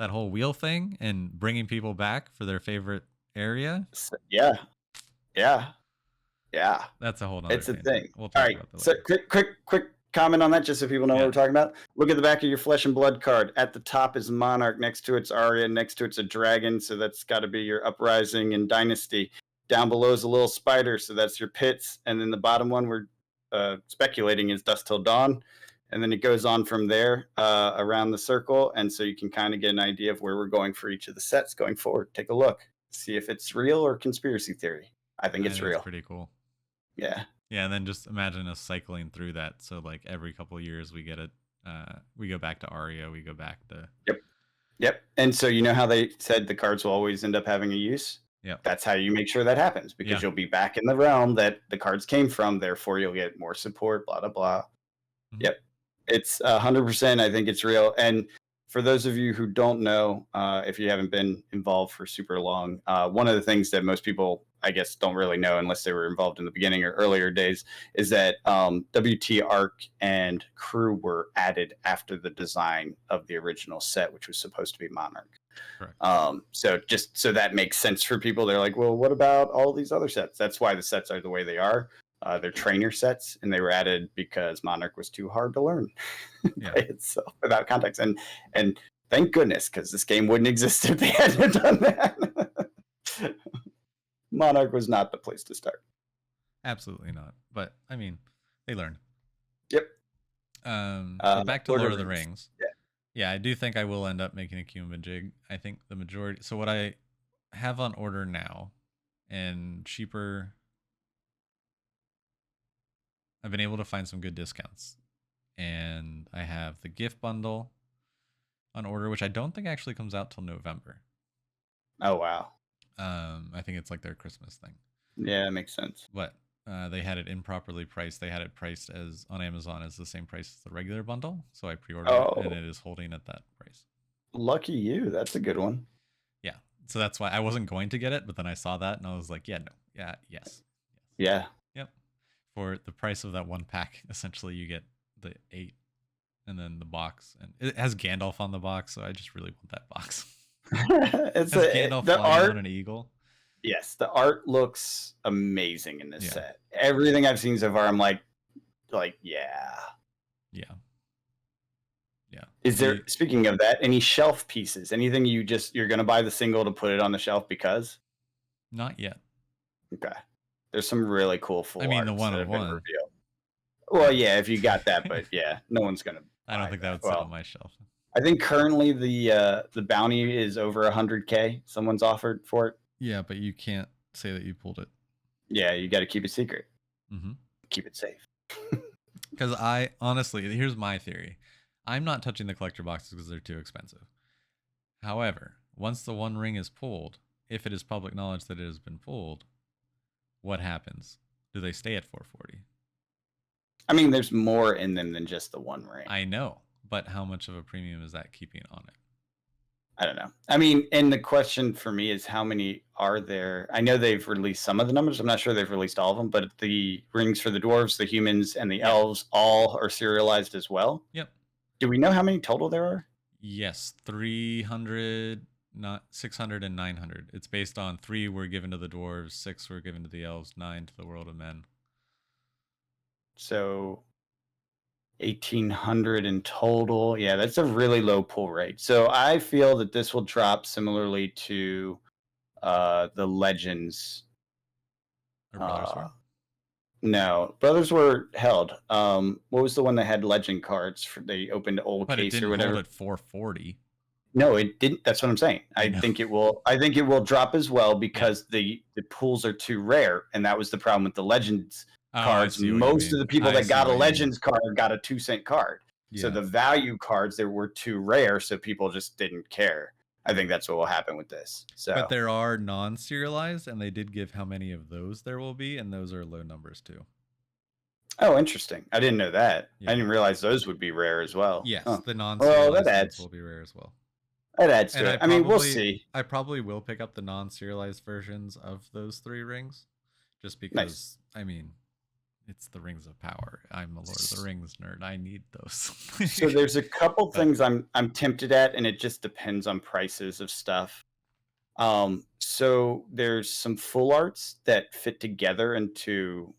that whole wheel thing and bringing people back for their favorite area. Yeah. That's a whole nother. It's a thing. We'll talk about that later. So quick comment on that, just so people know what we're talking about. Look at the back of your Flesh and Blood card. At the top is Monarch. Next to it's Arya. Next to it's a dragon. So that's got to be your Uprising and Dynasty. Down below is a little spider. So that's your pits. And then the bottom one we're speculating is Dust Till Dawn. and then it goes on from there around the circle. And so you can kind of get an idea of where we're going for each of the sets going forward. Take a look, see if it's real or conspiracy theory. I think it's real. It's pretty cool. Yeah. Yeah, and then just imagine us cycling through that. So like every couple of years we get it. We go back to Aria. We go back to. Yep. And so you know how they said the cards will always end up having a use? Yeah. That's how you make sure that happens, because you'll be back in the realm that the cards came from. Therefore, you'll get more support, blah, blah, blah. Mm-hmm. Yep. It's 100%. I think it's real. And for those of you who don't know, if you haven't been involved for super long, one of the things that most people, I guess, don't really know unless they were involved in the beginning or earlier days is that WT Arc and Crew were added after the design of the original set, which was supposed to be Monarch. Correct. So that makes sense for people. They're like, well, what about all these other sets? That's why the sets are the way they are. They're trainer sets, and they were added because Monarch was too hard to learn by itself without context. And thank goodness, because this game wouldn't exist if they hadn't done that. Monarch was not the place to start. Absolutely not. But I mean, they learned. Yep. Back to Lord of the Rings. Yeah, I do think I will end up making a Cumajig. I think the majority. So what I have on order now, and cheaper. I've been able to find some good discounts, and I have the gift bundle on order, which I don't think actually comes out till November. Oh, wow. I think it's like their Christmas thing. Yeah, that makes sense. But they had it improperly priced. They had it priced as on Amazon as the same price as the regular bundle. So I pre-ordered it, and it is holding at that price. Lucky you. That's a good one. Yeah. So that's why I wasn't going to get it, but then I saw that and I was like, yeah, no. Yeah, yes. Yeah. Yep. For the price of that one pack, essentially you get the 8 and then the box, and it has Gandalf on the box, so I just really want that box. It's Gandalf the flying art on an eagle. Yes, the art looks amazing in this set. Everything I've seen so far, I'm like yeah. Is there, speaking of that, any shelf pieces? Anything you're gonna buy the single to put it on the shelf because? Not yet. Okay. There's some really cool full. I mean, the 101. Well, yeah, if you got that, but yeah, no one's gonna. I don't think that would sit on my shelf. I think currently the bounty is over 100K. Someone's offered for it. Yeah, but you can't say that you pulled it. Yeah, you got to keep it secret. Mm-hmm. Keep it safe. Because I honestly, here's my theory. I'm not touching the collector boxes because they're too expensive. However, once the one ring is pulled, if it is public knowledge that it has been pulled, what happens? Do they stay at 440? I mean, there's more in them than just the one ring. I know, but how much of a premium is that keeping on it? I don't know. I mean, and the question for me is, how many are there? I know they've released some of the numbers. I'm not sure they've released all of them, but the rings for the dwarves, the humans, and the elves all are serialized as well. Yep. Do we know how many total there are? Yes, 300, not 600 and 900. It's based on 3 were given to the dwarves, 6 were given to the elves, 9 to the world of men. So 1,800 in total. Yeah, that's a really low pull rate. So I feel that this will drop similarly to the Legends. No, Brothers were held. What was the one that had Legend cards? They opened old case or whatever. Hold at 440. No, it didn't. That's what I'm saying. I think it will drop as well because the pools are too rare, and that was the problem with the Legends cards. Most of the people that got a Legends card got a 2-cent card. So the value cards there were too rare, so people just didn't care. I think that's what will happen with this. So, but there are non-serialized, and they did give how many of those there will be, and those are low numbers too. Oh, interesting. I didn't know that. I didn't realize those would be rare as well. Yes, the non-serialized ones will be rare as well. That adds to it. I mean, we'll see. I probably will pick up the non-serialized versions of those 3 rings, just because, I mean, it's the Rings of Power. I'm a Lord of the Rings nerd. I need those. So there's a couple things I'm tempted at, and it just depends on prices of stuff. So there's some full arts that fit together into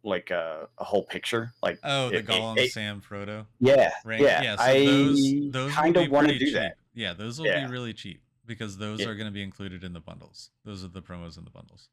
like a whole picture. Like the Gollum, Sam, Frodo. Yeah, ring. Yeah. So those kind of want to do that. Yeah, those will be really cheap because those are going to be included in the bundles. Those are the promos in the bundles.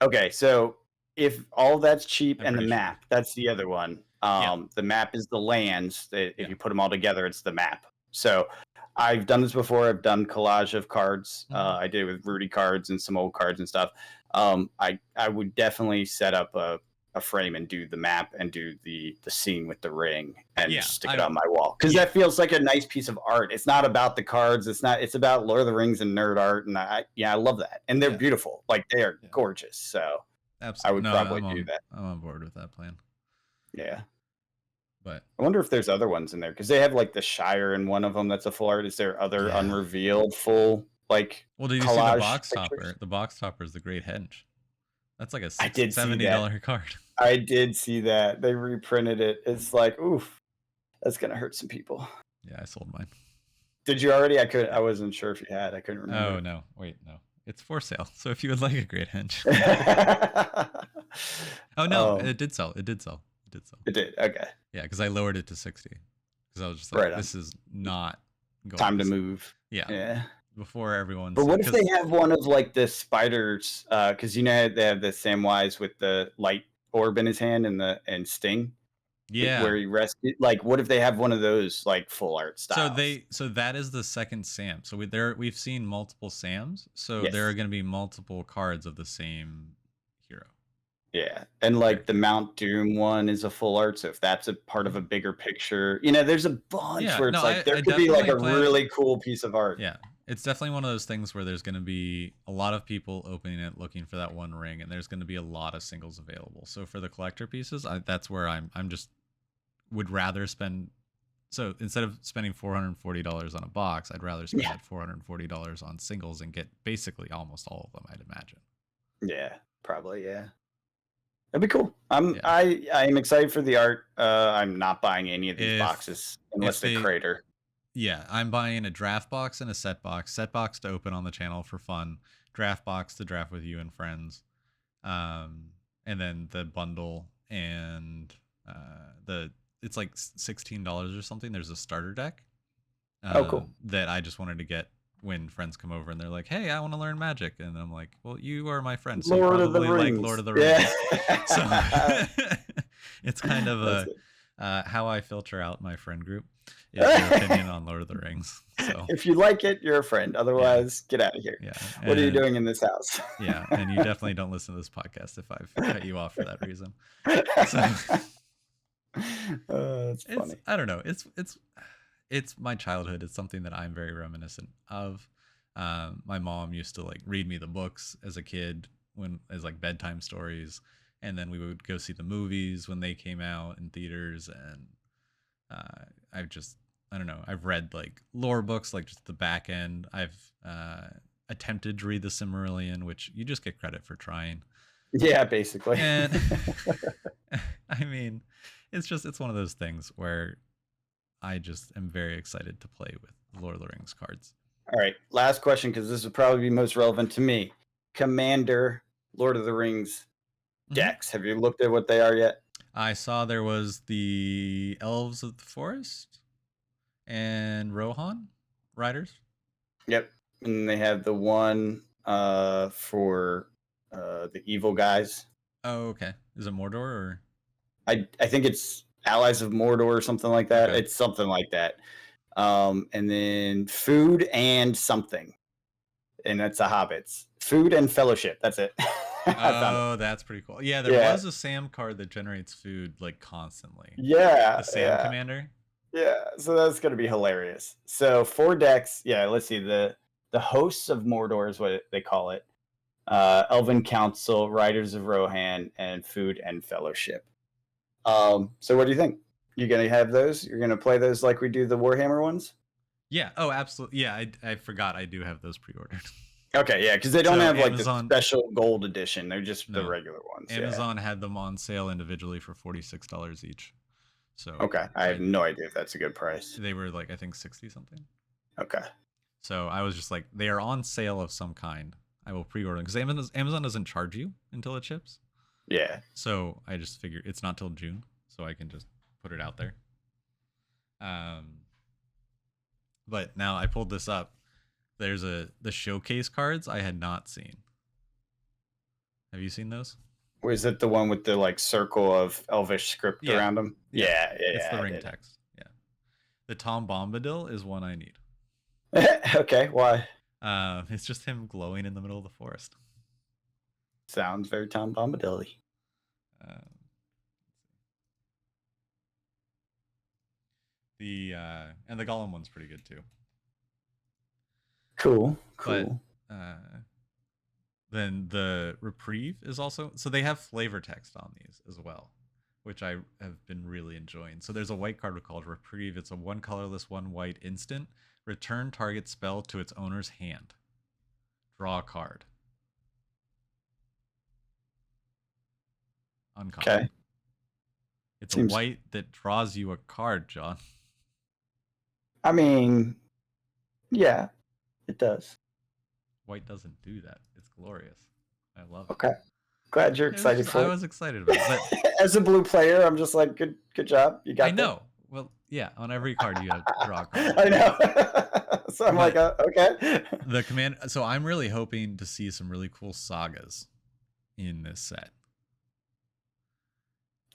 Okay, so if all that's cheap and the map, that's the other one. The map is the lands. If you put them all together, it's the map. So I've done this before. I've done collage of cards. I did it with Rudy cards and some old cards and stuff. I would definitely set up a frame and do the map and do the scene with the ring and just stick it on my wall, because that feels like a nice piece of art. It's not about the cards. It's about Lord of the Rings and nerd art, and I love that. And they're beautiful. Like, they are gorgeous. So absolutely, I would probably do that. I'm on board with that plan. Yeah. But I wonder if there's other ones in there, because they have like the Shire in one of them that's a full art. Is there other unrevealed full like? Well, did you see the box topper? The box topper is the Great Henge. That's like a $70 card. I did see that. They reprinted it. It's like, oof, that's gonna hurt some people. Yeah, I sold mine. Did you already? I wasn't sure if you had. I couldn't remember. Oh no, wait, no. It's for sale. So if you would like a Great Henge. Oh no, it did sell. It did sell. It did. Okay. Yeah, because I lowered it to 60. Because I was just like, this is not going time to move. Yeah. Before everyone's. But what if they have one of like the spiders? Because they have the Samwise with the light orb in his hand and Sting. Yeah. Where he rescued. Like, what if they have one of those like full art styles? So that is the second Sam. So we've seen multiple Sams. So there are going to be multiple cards of the same hero. Yeah, and like the Mount Doom one is a full art, so if that's a part of a bigger picture, there's a bunch where it's like there could be like a really cool piece of art. Yeah, it's definitely one of those things where there's going to be a lot of people opening it, looking for that one ring, and there's going to be a lot of singles available. So for the collector pieces, that's where I'm just would rather spend. So instead of spending $440 on a box, I'd rather spend that $440 on singles and get basically almost all of them, I'd imagine. Yeah, probably, yeah. That'd be cool. I am excited for the art. I'm not buying any of these boxes unless they crater. Yeah, I'm buying a draft box and a set box. Set box to open on the channel for fun. Draft box to draft with you and friends. And then the bundle and it's like $16 or something. There's a starter deck. Cool. That I just wanted to get when friends come over and they're like, "Hey, I want to learn Magic," and I'm like, "Well, you are my friend, so you probably like Lord of the Rings." Yeah. So it's kind of how I filter out my friend group is their opinion on Lord of the Rings. So if you like it, you're a friend. Otherwise, get out of here. Yeah. What are you doing in this house? Yeah, and you definitely don't listen to this podcast if I've cut you off for that reason. So that's funny. I don't know. It's my childhood. It's something that I'm very reminiscent of. My mom used to like read me the books as a kid as like bedtime stories, and then we would go see the movies when they came out in theaters. And I don't know. I've read like lore books, like just the back end. I've attempted to read the Silmarillion, which you just get credit for trying. Yeah, basically. And I mean, it's one of those things where I just am very excited to play with Lord of the Rings cards. All right, last question, because this would probably be most relevant to me. Commander, Lord of the Rings decks. Have you looked at what they are yet? I saw there was the Elves of the Forest and Rohan Riders. Yep, and they have the one for the evil guys. Oh, okay. Is it Mordor or? I think it's Allies of Mordor or something like that. Okay. It's something like that. And then food and something. And that's the Hobbits. Food and Fellowship. That's it. Oh, that's pretty cool. Yeah, there was a Sam card that generates food like constantly. Yeah. The Sam Commander. Yeah, so that's going to be hilarious. So 4 decks. Yeah, let's see. The Hosts of Mordor is what they call it. Elven Council, Riders of Rohan, and Food and Fellowship. So what do you think? You're going to have those? You're going to play those like we do the Warhammer ones? Yeah. Oh, absolutely. Yeah, I forgot I do have those pre-ordered. Okay, yeah, because they don't have like the special gold edition. They're just the regular ones. Amazon had them on sale individually for $46 each. So okay, I have no idea if that's a good price. They were like, I think 60 something. Okay. So I was just like, they are on sale of some kind. I will pre-order them because Amazon doesn't charge you until it ships. Yeah. So I just figured it's not till June, so I can just put it out there. But now I pulled this up. There's the showcase cards I had not seen. Have you seen those? Was it the one with the like circle of Elvish script around them? Yeah, it's the ring text. Yeah, the Tom Bombadil is one I need. Okay, why? It's just him glowing in the middle of the forest. Sounds very Tom Bombadil-y. And the Golem one's pretty good too. Cool. But then the Reprieve is also, so they have flavor text on these as well, which I have been really enjoying. So there's a white card called Reprieve. It's a 1 colorless, 1 white instant. Return target spell to its owner's hand. Draw a card. Uncommon. Okay. It's a white that draws you a card, John. I mean, yeah, it does. White doesn't do that. It's glorious. I love it. Okay. Glad you're excited for it. I was excited about it. But as a blue player, I'm just like, good job. You got I know. Well, yeah, on every card you have to draw a card. I know. So I'm like, okay. The command. So I'm really hoping to see some really cool sagas in this set.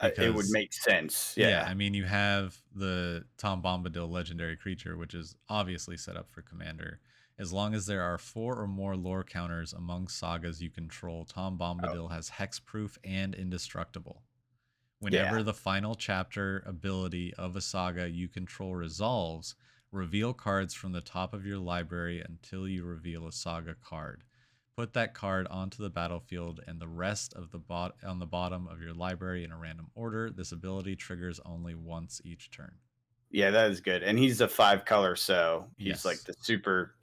Because, it would make sense. Yeah. I mean, you have the Tom Bombadil legendary creature, which is obviously set up for Commander. As long as there are 4 or more lore counters among sagas you control, Tom Bombadil has hexproof and indestructible. Whenever the final chapter ability of a saga you control resolves, reveal cards from the top of your library until you reveal a saga card. Put that card onto the battlefield and the rest of the on the bottom of your library in a random order. This ability triggers only once each turn. Yeah, that is good. And he's a 5 color, so he's like the super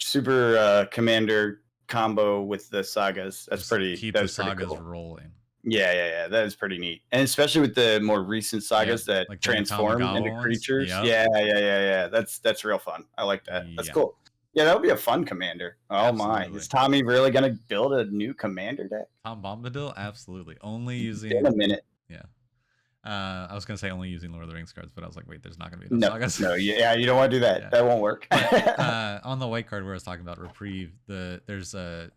commander combo with the sagas. That's pretty. Keep the sagas rolling. Yeah. That is pretty neat, and especially with the more recent sagas that like transform into creatures. Yeah. That's real fun. I like that. That's cool. Yeah, that would be a fun commander. Oh my! Is Tommy really gonna build a new commander deck? Tom Bombadil, absolutely. Only using. In a minute. Yeah. I was gonna say only using Lord of the Rings cards, but I was like, wait, there's not gonna be enough sagas. No, yeah, you don't want to do that. That won't work. But, on the white card where I was talking about Reprieve, there's a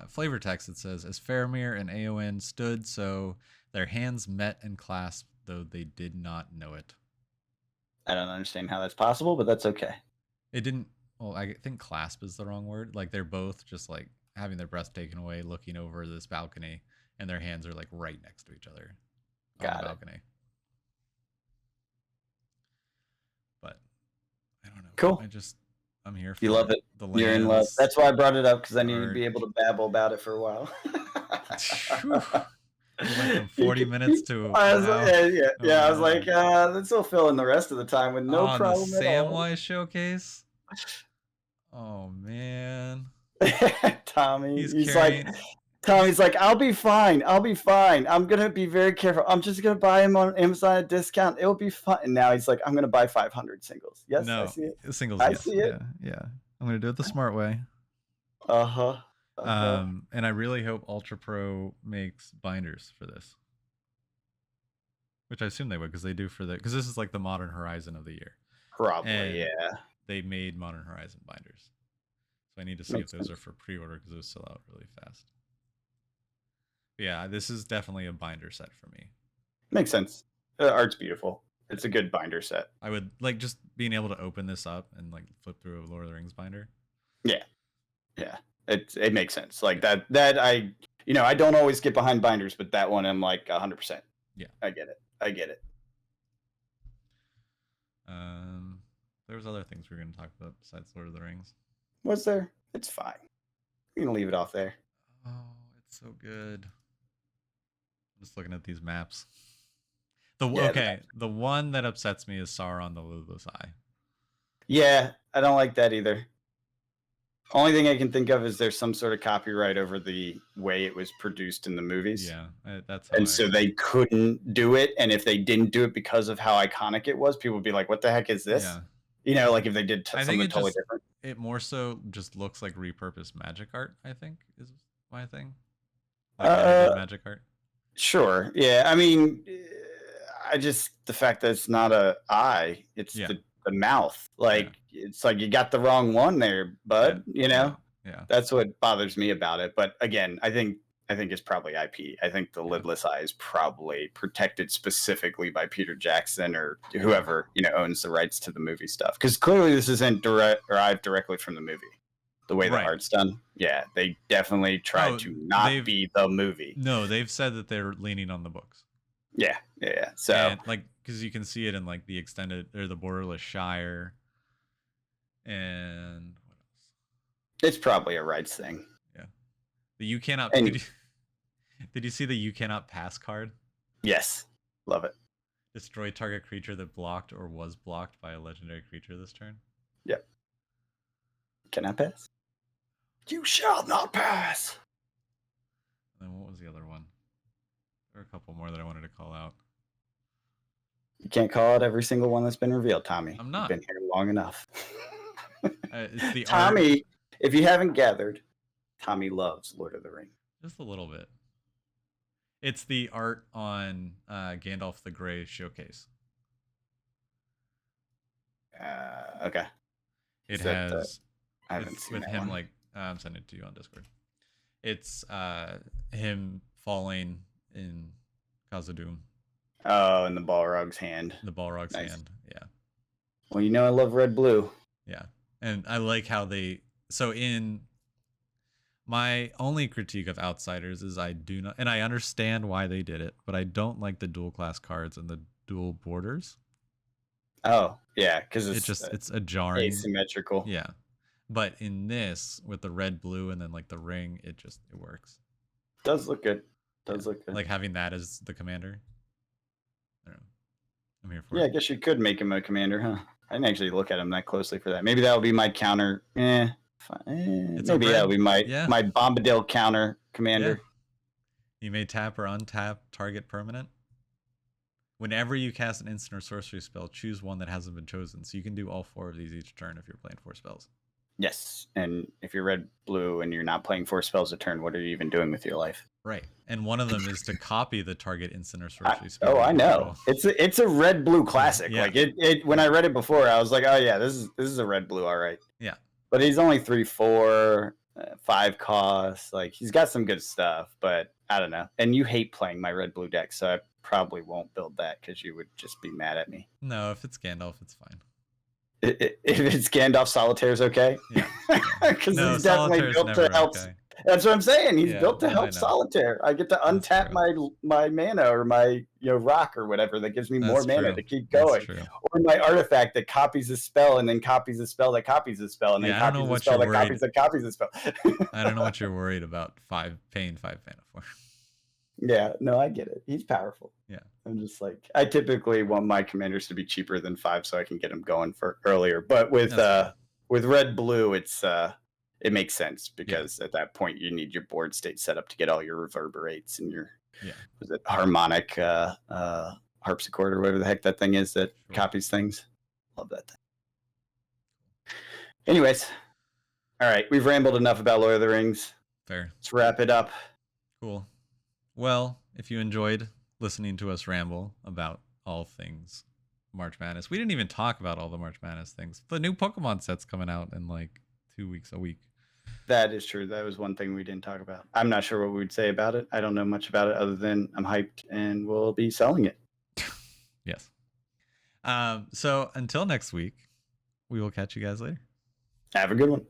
flavor text that says, as Faramir and Eowyn stood, so their hands met and clasped, though they did not know it. I don't understand how that's possible, but that's okay. It didn't. Well, I think clasp is the wrong word. Like they're both just like having their breath taken away, looking over this balcony, and their hands are like right next to each other on the balcony. But I don't know. Cool. I'm here for you love it. You're in love. That's why I brought it up, because I knew you'd be able to babble about it for a while. Went from 40 minutes to I was like, this will fill in the rest of the time with no problem the Samwise showcase. Oh man. Tommy's like, I'll be fine. I'm gonna be very careful. I'm just gonna buy him on Amazon at discount. It'll be fun. And now he's like, I'm gonna buy 500 singles. Yes, no, I see it. Singles. I see it. Yeah. I'm gonna do it the smart way. And I really hope Ultra Pro makes binders for this, which I assume they would, because they do because this is like the Modern Horizon of the year. Probably, yeah. They made Modern Horizon binders, so I need to see if those are for pre-order, because those sell out really fast. But yeah, this is definitely a binder set for me. Makes sense. The art's beautiful. It's a good binder set. I would like just being able to open this up and like flip through a Lord of the Rings binder. Yeah. It makes sense. Like that I don't always get behind binders, but that one I'm like 100%. Yeah, I get it. There was other things we were going to talk about besides Lord of the Rings. Was there? It's fine. We're going to leave it off there. Oh, it's so good. I'm just looking at these maps. The one that upsets me is Sauron the Ludless Eye. Yeah, I don't like that either. Only thing I can think of is there's some sort of copyright over the way it was produced in the movies. Yeah, so they couldn't do it. And if they didn't do it because of how iconic it was, people would be like, "What the heck is this?" Yeah. Like if they did something totally different. It more so just looks like repurposed magic art, I think, is my thing. Like magic art. Sure. Yeah. I mean, the fact that it's not a eye, it's the mouth. It's like you got the wrong one there, bud. Yeah. That's what bothers me about it. But again, I think I think is probably IP. I think the lidless eye is probably protected specifically by Peter Jackson or whoever owns the rights to the movie stuff. Because clearly this isn't derived directly from the movie. The way the art's done, yeah, they definitely tried to not be the movie. No, they've said that they're leaning on the books. Yeah. So, and, like, because you can see it in like the extended or the Borderless Shire, and what else? It's probably a rights thing. Yeah, the you cannot. Did you see the you cannot pass card? Yes, love it. Destroy target creature that blocked or was blocked by a legendary creature this turn. Yep. Cannot pass. You shall not pass. And then what was the other one? There are a couple more that I wanted to call out. You can't call out every single one that's been revealed, Tommy. I'm not. You've been here long enough. It's the Tommy, art. if you haven't gathered, Tommy loves Lord of the Rings. Just a little bit. It's the art on Gandalf the Grey showcase. Okay. It has. I haven't seen with that him one. like I'm sending it to you on Discord. It's him falling in Khazad-dûm. Oh, in the Balrog's hand. The Balrog's Nice. hand, yeah. Well, I love red blue. Yeah, and I like how they. So in my only critique of Outsiders is I do not, and I understand why they did it, but I don't like the dual class cards and the dual borders. Oh yeah, because it's a jarring, asymmetrical. Yeah, but in this with the red blue and then like the ring, it works. Does look good. Does look good. Like having that as the commander. I don't know. I'm here for it. it. I guess you could make him a commander, huh? I didn't actually look at him that closely for that. Maybe that'll be my counter. Maybe that'll be my Bombadil counter commander. Yeah. You may tap or untap target permanent. Whenever you cast an instant or sorcery spell, choose one that hasn't been chosen. So you can do all 4 of these each turn if you're playing 4 spells. Yes, and if you're red-blue and you're not playing 4 spells a turn, what are you even doing with your life? Right, and one of them is to copy the target instant or sorcery spell. Oh, I know. It's a red-blue classic. Yeah. Like it when I read it before, I was like, oh yeah, this is a red-blue, all right. Yeah, but he's only 3/4, 5 costs. Like he's got some good stuff, but I don't know. And you hate playing my red-blue deck, so I probably won't build that because you would just be mad at me. No, if it's Gandalf, it's fine. If it's Gandalf, Solitaire is okay. Yeah, because he's definitely built to help. Okay. That's what I'm saying. He's built to help Solitaire. I get to untap my mana or my rock or whatever that gives me more mana to keep going, or my artifact that copies a spell and then copies a spell that copies a spell and then copies a spell that copies a spell. I don't know what you're worried about. Paying 5 mana for. Yeah, no, I get it. He's powerful. Yeah. I'm just like, I typically want my commanders to be cheaper than 5 so I can get them going for earlier. But with red blue, it makes sense because at that point you need your board state set up to get all your reverberates and your was it harmonic harpsichord or whatever the heck that thing is that copies things. Love that thing. Anyways, all right, we've rambled enough about Lord of the Rings. Fair. Let's wrap it up. Cool. Well, if you enjoyed listening to us ramble about all things March Madness, we didn't even talk about all the March Madness things. The new Pokemon set's coming out in like 2 weeks, a week. That is true. That was one thing we didn't talk about. I'm not sure what we would say about it. I don't know much about it other than I'm hyped and we'll be selling it. Yes. So until next week, we will catch you guys later. Have a good one.